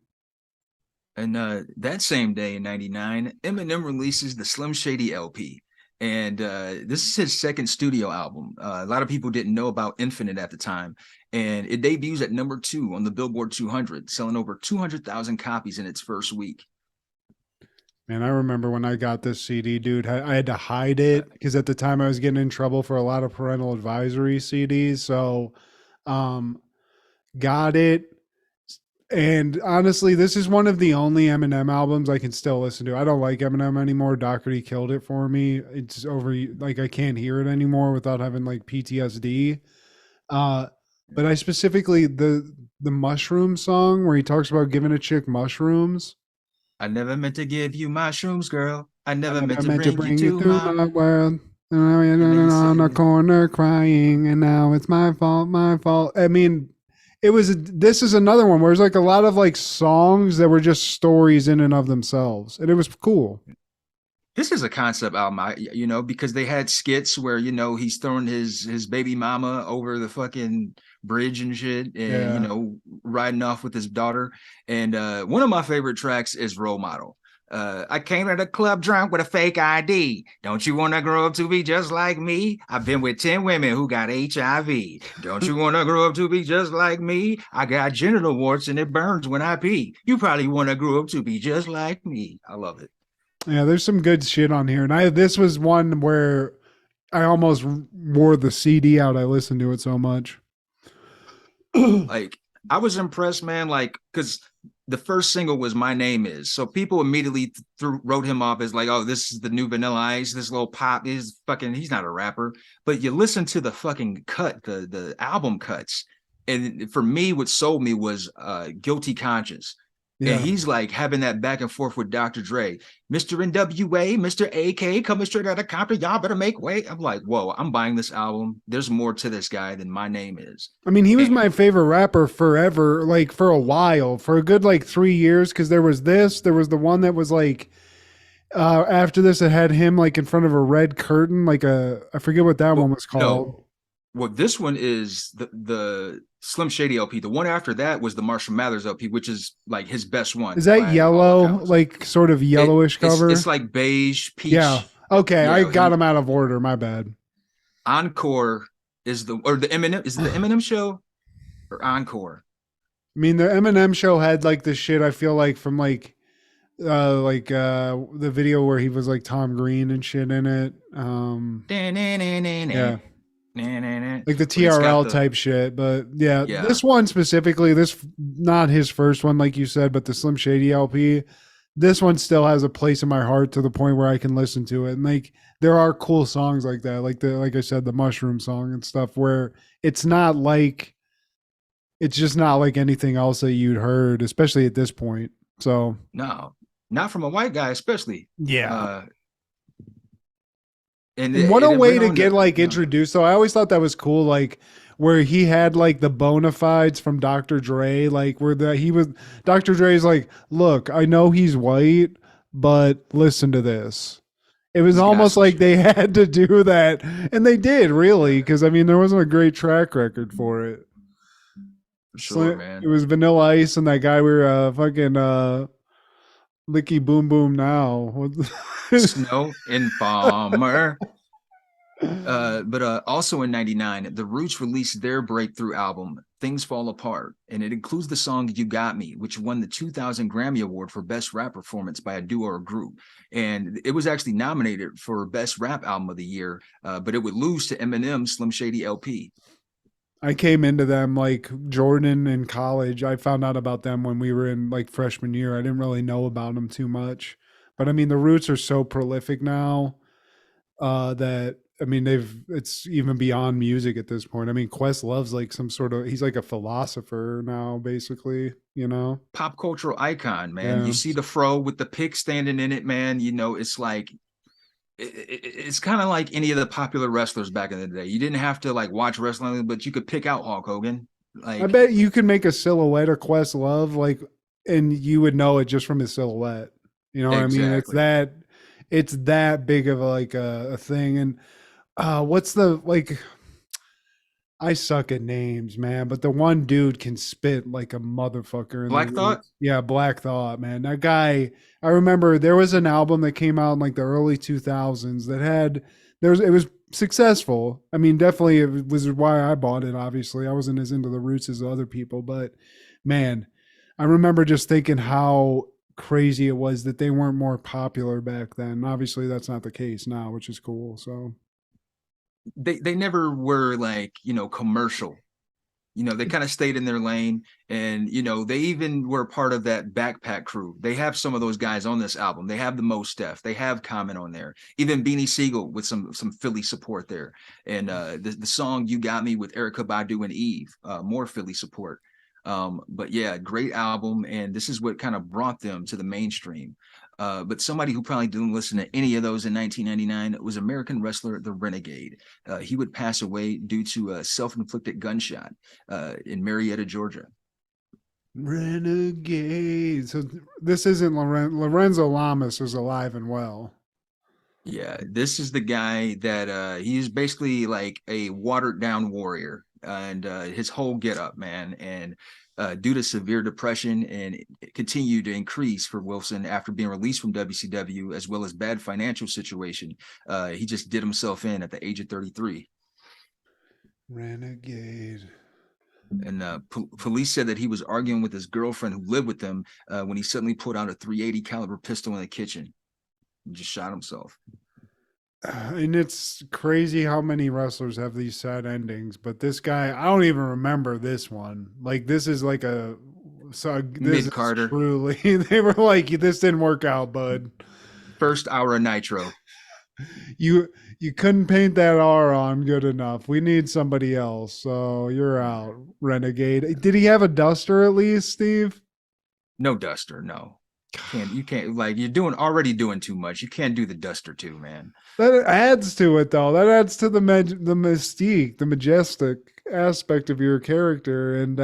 And that same day in '99, Eminem releases the Slim Shady LP. And this is his second studio album. A lot of people didn't know about Infinite at the time. And it debuts at number 2 on the Billboard 200, selling over 200,000 copies in its first week. Man, I remember when I got this CD, dude. I had to hide it because at the time I was getting in trouble for a lot of parental advisory CDs. So, um, got it. And honestly, this is one of the only Eminem albums I can still listen to. I don't like Eminem anymore. Doherty killed it for me. It's over. Like I can't hear it anymore without having like PTSD. But I specifically the mushroom song where he talks about giving a chick mushrooms. I never meant to give you mushrooms, girl. I never I meant to meant to bring you to my world. And I'm on the corner crying, and now it's my fault, my fault. I mean, it was. This is another one where there's like a lot of like songs that were just stories in and of themselves, and it was cool. This is a concept album, because they had skits where he's throwing his baby mama over the fucking bridge and shit, and Yeah. riding off with his daughter. And one of my favorite tracks is Role Model. I came to the club drunk with a fake ID. Don't you want to grow up to be just like me? I've been with 10 women who got HIV. Don't you want to grow up to be just like me? I got genital warts and it burns when I pee. You probably want to grow up to be just like me. I love it. Yeah, there's some good shit on here, and this was one where I almost wore the CD out. I listened to it so much. Like, I was impressed, man. Like, because the first single was "My Name Is," so people immediately wrote him off as like, "Oh, this is the new Vanilla Ice. This little pop is fucking. He's not a rapper." But you listen to the fucking cut, the album cuts, and for me, what sold me was "Guilty Conscience." Yeah. And he's like having that back and forth with Dr. Dre, Mr. NWA, Mr. AK, coming straight out of Compton. Y'all better make way. I'm like, whoa, I'm buying this album. There's more to this guy than My Name Is. I mean, he was my favorite rapper forever, like for a while, for a good like 3 years. Because there was the one that was like after this, it had him like in front of a red curtain, like I forget what that one was called. No. Well, this one is the Slim Shady LP. The one after that was the Marshall Mathers LP, which is like his best one. Is that yellow, like sort of yellowish cover? It's like beige, peach. Yeah. Okay, I got them out of order. My bad. Encore is the Eminem. Is it the Eminem show or Encore? I mean, the Eminem show had like this shit. I feel like from the video where he was like Tom Green and shit in it. Yeah. Like the TRL type shit, but yeah, this one specifically, this not his first one, like you said, but the Slim Shady LP, this one still has a place in my heart to the point where I can listen to it. And like there are cool songs like that, like I said, the Mushroom song and stuff, where it's just not like anything else that you'd heard, especially at this point. So no, not from a white guy, especially. Yeah. And what a way to get like introduced. So I always thought that was cool, like where he had like the bona fides from Dr. Dre, like where Dr. Dre's like, look, I know he's white, but listen to this. It was almost like they had to do that, and they did really, because I mean there wasn't a great track record for it. Sure, man. It was Vanilla Ice and that guy we were fucking Licky Boom Boom Now. Snow Informer. But also in '99, The Roots released their breakthrough album, Things Fall Apart, and it includes the song You Got Me, which won the 2000 Grammy Award for Best Rap Performance by a Duo or Group. And it was actually nominated for Best Rap Album of the Year, but it would lose to Eminem's Slim Shady LP. I came into them like Jordan in college. I found out about them when we were in like freshman year. I didn't really know about them too much. But I mean, the Roots are so prolific now that I mean, it's even beyond music at this point. I mean, Questlove's like some sort of, he's like a philosopher now, basically, you know? Pop cultural icon, man. Yeah. You see the fro with the pig standing in it, man. You know, it's like it's kind of like any of the popular wrestlers back in the day. You didn't have to like watch wrestling, but you could pick out Hulk Hogan. I Like bet you could make a silhouette of Questlove, like, and you would know it just from his silhouette. You know what I mean? exactly. It's that big of like a thing. And what's the like? I suck at names, man, but the one dude can spit like a motherfucker in the Black ring. Thought. Yeah, Black Thought, man. That guy, I remember there was an album that came out in like the early 2000s that had it was successful. I mean, definitely it was why I bought it, obviously. I wasn't as into the Roots as other people, but man, I remember just thinking how crazy it was that they weren't more popular back then. Obviously, that's not the case now, which is cool. So, They never were like, you know, commercial. You know, they kind of stayed in their lane, and you know, they even were part of that backpack crew. They have some of those guys on this album. They have the Most Def. They have Common on there. Even Beanie Siegel with some Philly support there. And the song "You Got Me" with Erica Badu and Eve, more Philly support. But yeah, great album, and this is what kind of brought them to the mainstream. But somebody who probably didn't listen to any of those in 1999 was American wrestler The Renegade. He would pass away due to a self-inflicted gunshot in Marietta, Georgia. Renegade. So this isn't Lorenzo Lamas is alive and well. Yeah, this is the guy that he's basically like a watered down warrior, and his whole get up, man. And due to severe depression, and it continued to increase for Wilson after being released from WCW, as well as bad financial situation, he just did himself in at the age of 33. Renegade. And police said that he was arguing with his girlfriend who lived with him when he suddenly pulled out a 380 caliber pistol in the kitchen and just shot himself. And it's crazy how many wrestlers have these sad endings, but this guy, I don't even remember this one. Like this is like a so this Mid-Carter. is truly they were like, this didn't work out, bud. First hour of Nitro. You couldn't paint that R on good enough. We need somebody else. So you're out, Renegade. Did he have a duster at least, Steve? No duster, no. You can't like you're already doing too much. You can't do the duster too, man. That adds to it though. That adds to the mystique, the majestic aspect of your character. And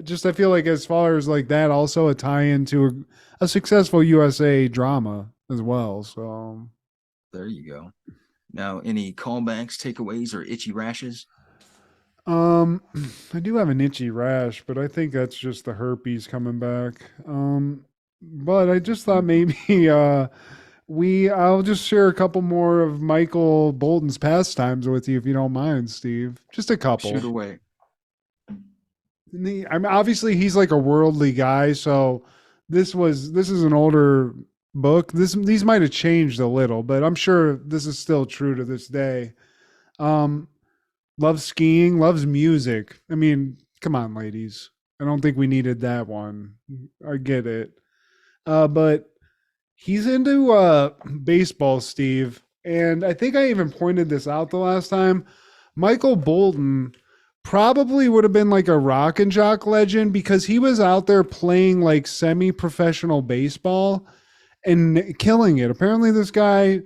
just I feel like as far as like that, also a tie into a successful USA drama as well. So there you go. Now, any callbacks, takeaways, or itchy rashes? I do have an itchy rash, but I think that's just the herpes coming back. But I just thought maybe I'll just share a couple more of Michael Bolton's pastimes with you if you don't mind, Steve. Just a couple. Shoot away. I mean, obviously he's like a worldly guy, so this is an older book. These might have changed a little, but I'm sure this is still true to this day. Loves skiing, loves music. I mean, come on, ladies. I don't think we needed that one. I get it. But he's into baseball, Steve. And I think I even pointed this out the last time. Michael Bolton probably would have been like a rock and jock legend because he was out there playing like semi-professional baseball and killing it. Apparently this guy,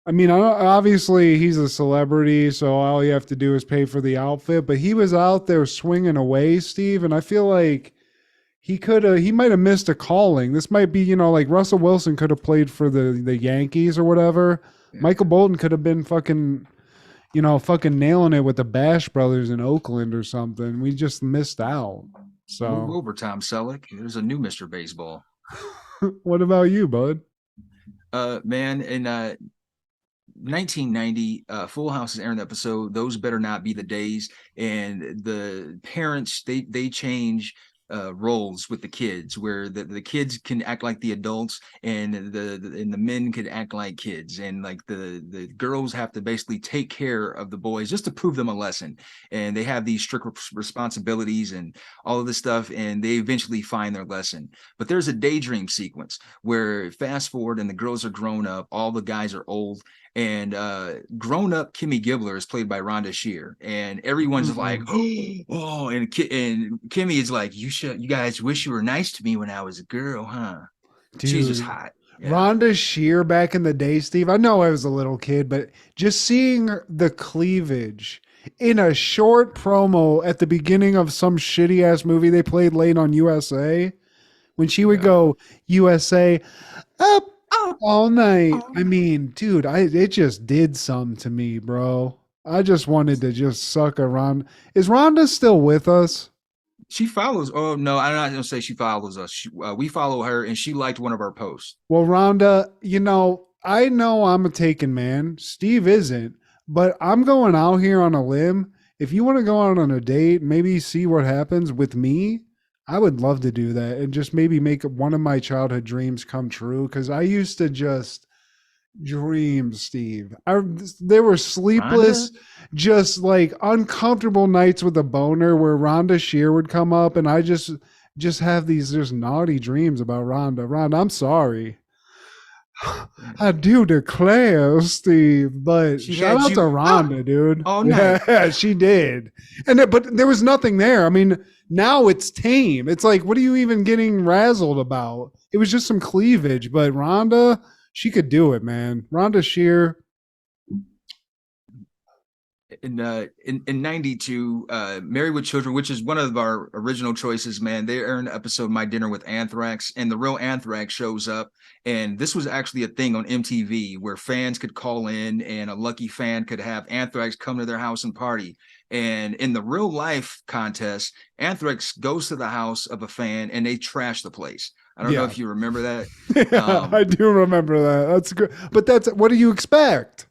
I mean, obviously he's a celebrity, so all you have to do is pay for the outfit, but he was out there swinging away, Steve, and I feel like he might have missed a calling. This might be, like Russell Wilson could have played for the Yankees or whatever. Yeah. Michael Bolton could have been fucking nailing it with the Bash Brothers in Oakland or something. We just missed out. So move over, Tom Selleck. There's a new Mr. Baseball. What about you, bud? Man, in 1990, Full House is airing the episode "Those Better Not Be the Days," and the parents they change roles with the kids, where the kids can act like the adults and the men can act like kids, and like the girls have to basically take care of the boys just to prove them a lesson, and they have these strict responsibilities and all of this stuff, and they eventually find their lesson. But there's a daydream sequence where fast forward and the girls are grown up, all the guys are old, And grown up Kimmy Gibbler is played by Rhonda Shear, and everyone's like, oh, and Kimmy is like, you guys wish you were nice to me when I was a girl, huh? She's just Dude. hot. Yeah. Rhonda Shear back in the day, Steve. I know I was a little kid, but just seeing the cleavage in a short promo at the beginning of some shitty ass movie they played late on USA, when she would go USA up all night. I mean, dude, it just did something to me, bro. I just wanted to just suck a Rhonda. Is Rhonda still with us? She follows. Oh no, I'm not gonna say she follows us. We follow her, and she liked one of our posts. Well, Rhonda, I know I'm a taken man. Steve isn't, but I'm going out here on a limb. If you want to go out on a date, maybe see what happens with me, I would love to do that and just maybe make one of my childhood dreams come true. Because I used to just dream, Steve. There were sleepless, Rhonda? just like uncomfortable nights with a boner where Rhonda Shear would come up, and I just have these just naughty dreams about Rhonda. Rhonda, I'm sorry. I do declare, Steve, but She shout had out you to Rhonda, dude. all night. Yeah, she did. But there was nothing there. I mean, now it's tame. It's like, what are you even getting razzled about? It was just some cleavage, but Rhonda, she could do it, man. Rhonda Shear. In 92, Married with Children, which is one of our original choices, man, they aired an episode My Dinner with Anthrax, and the real Anthrax shows up. And this was actually a thing on MTV where fans could call in, and a lucky fan could have Anthrax come to their house and party. And in the real life contest, Anthrax goes to the house of a fan and they trash the place. I don't know if you remember that. Yeah, I do remember that. That's good. But what do you expect?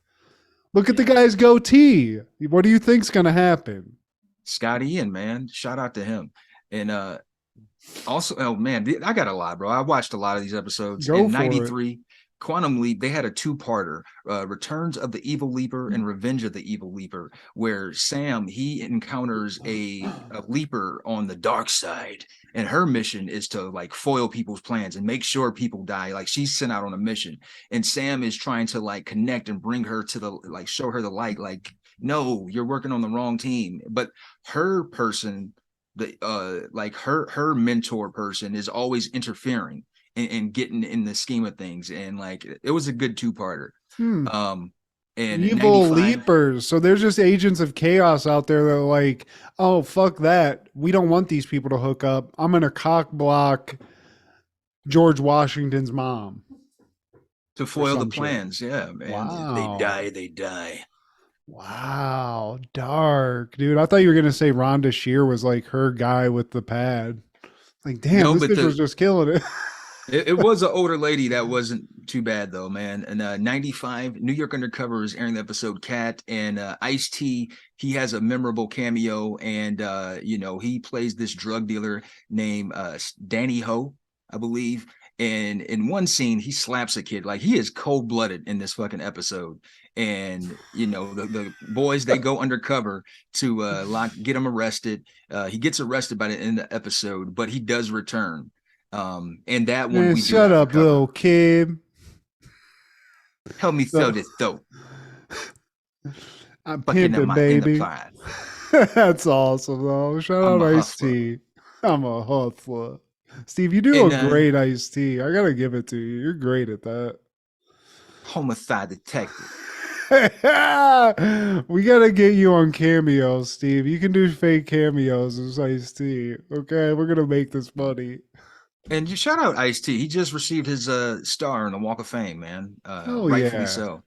Look at the guy's goatee. What do you think's going to happen? Scott Ian, man, shout out to him. And also, oh man, I got a lot, bro. I watched a lot of these episodes. In 93, Quantum Leap, they had a two-parter, Returns of the Evil Leaper and Revenge of the Evil Leaper, where Sam, he encounters a leaper on the dark side, and her mission is to like foil people's plans and make sure people die. Like, she's sent out on a mission, and Sam is trying to like connect and bring her to the, like, show her the light. Like, no, you're working on the wrong team. But her person, like her mentor person is always interfering and getting in the scheme of things. And like, it was a good two-parter. And Evil Leapers. So there's just agents of chaos out there that are like, oh, fuck that. We don't want these people to hook up. I'm going to cock block George Washington's mom. To foil the plans. Yeah, man. Wow. They die. Wow. Dark. Dude, I thought you were going to say Rhonda Shear was like her guy with the pad. Like, damn, this bitch was just killing it. It was an older lady. That wasn't too bad though, man. And 95, New York Undercover is airing the episode Cat, and Ice-T, he has a memorable cameo, and he plays this drug dealer named Danny Ho, I believe. And in one scene, he slaps a kid. Like, he is cold-blooded in this fucking episode. And the boys, they go undercover to get him arrested. He gets arrested by the end of the episode, but he does return. And that one, we shut up, little kid. Help me throw this dope. I'm pimping, baby. That's awesome, though. Shout out Ice-T. I'm a hustler. Steve, you do a great Ice-T. I gotta give it to you. You're great at that. Homicide detective. We gotta get you on cameos, Steve. You can do fake cameos as Ice-T. Okay, we're gonna make this money. And you shout out Ice-T. He just received his star in the Walk of Fame, man. Rightfully so.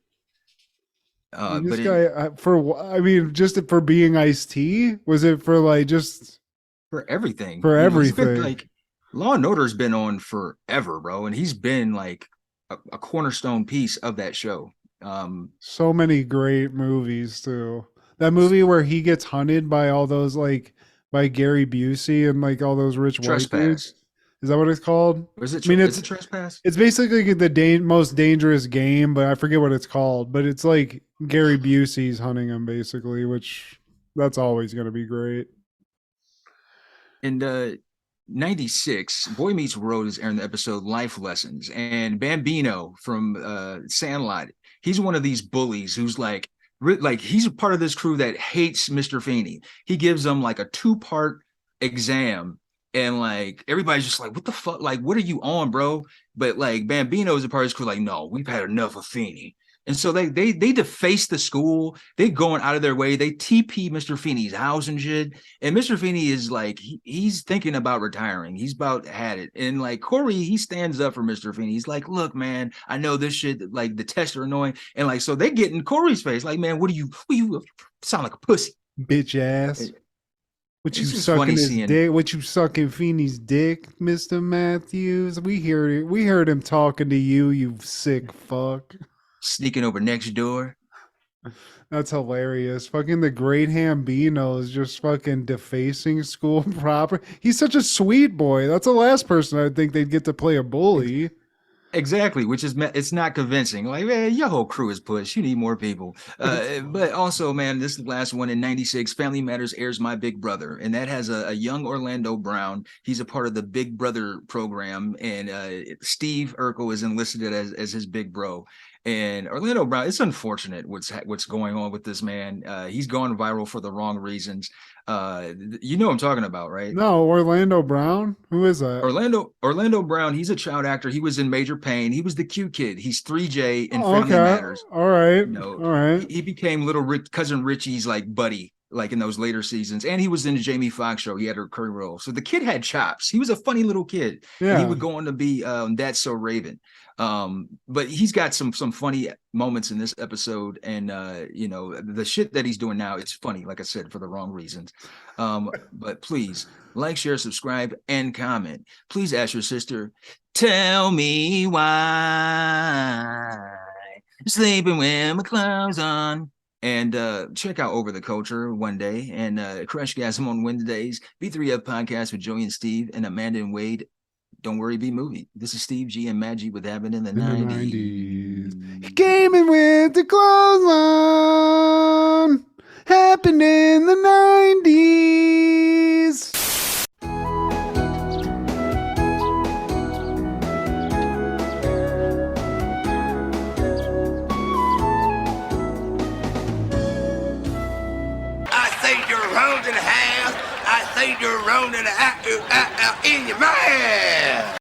This guy, just for being Ice-T, was it for like just for everything? For everything. Been, like, Law and Order's been on forever, bro, and he's been like a cornerstone piece of that show. So many great movies too. That movie where he gets hunted by all those, like, by Gary Busey and like all those rich white dudes. Is that what it's called? Is it? Is it Trespass? It's basically the most dangerous game, but I forget what it's called. But it's like Gary Busey's hunting him, basically, which that's always going to be great. And 96, Boy Meets World is airing the episode Life Lessons, and Bambino from Sandlot, he's one of these bullies who's like he's a part of this crew that hates Mr. Feeney. He gives them like a 2-part exam, and like everybody's just like, what the fuck, like what are you on, bro? But like Bambino is a part of this crew like, no, we've had enough of Feeney. And so they deface the school. They going out of their way. They TP Mr. Feeney's house and shit. And Mr. Feeney is like, he's thinking about retiring. He's about had it. And like Corey, he stands up for Mr. Feeney. He's like, look, man, I know this shit, like the tests are annoying. And like, so they get in Corey's face. Like, man, what do you sound like a pussy. Bitch ass. What you It's just sucking funny his seeing- dick? What you sucking Feeney's dick, Mr. Matthews? We heard him talking to you, you sick fuck. Sneaking over next door. That's hilarious. Fucking the great Hambino is just fucking defacing school proper. He's such a sweet boy. That's the last person I'd think they'd get to play a bully. Exactly, which is it's not convincing. Like, man, your whole crew is push. You need more people. But also, man, this last one in '96, Family Matters airs My Big Brother, and that has a young Orlando Brown. He's a part of the Big Brother program, and Steve Urkel is enlisted as his big bro. And Orlando Brown, it's unfortunate what's going on with this man. He's gone viral for the wrong reasons. You know what I'm talking about, right? No, Orlando Brown? Who is that? Orlando Brown, he's a child actor. He was in Major Payne. He was the cute kid. He's 3J in Family Matters. All right. You know, all right. He became cousin Richie's like buddy, like in those later seasons. And he was in the Jamie Foxx show. He had a recurring role. So the kid had chops. He was a funny little kid. Yeah. And he would go on to be That's So Raven. But he's got some funny moments in this episode, and you know, the shit that he's doing now, it's funny, like I said, for the wrong reasons. But please like, share, subscribe, and comment. Please ask your sister, tell me why sleeping with my clothes on. And check out Over the Culture one day, and Crushgasm on Wednesdays, B3F podcast with Joey and Steve, and Amanda and Wade. Don't worry, be movie. This is Steve G and Maggie with Happened in the 90s. He came in with the clothes on. Happened in the 90s. I think you're round in half. I think you're round in in your mouth.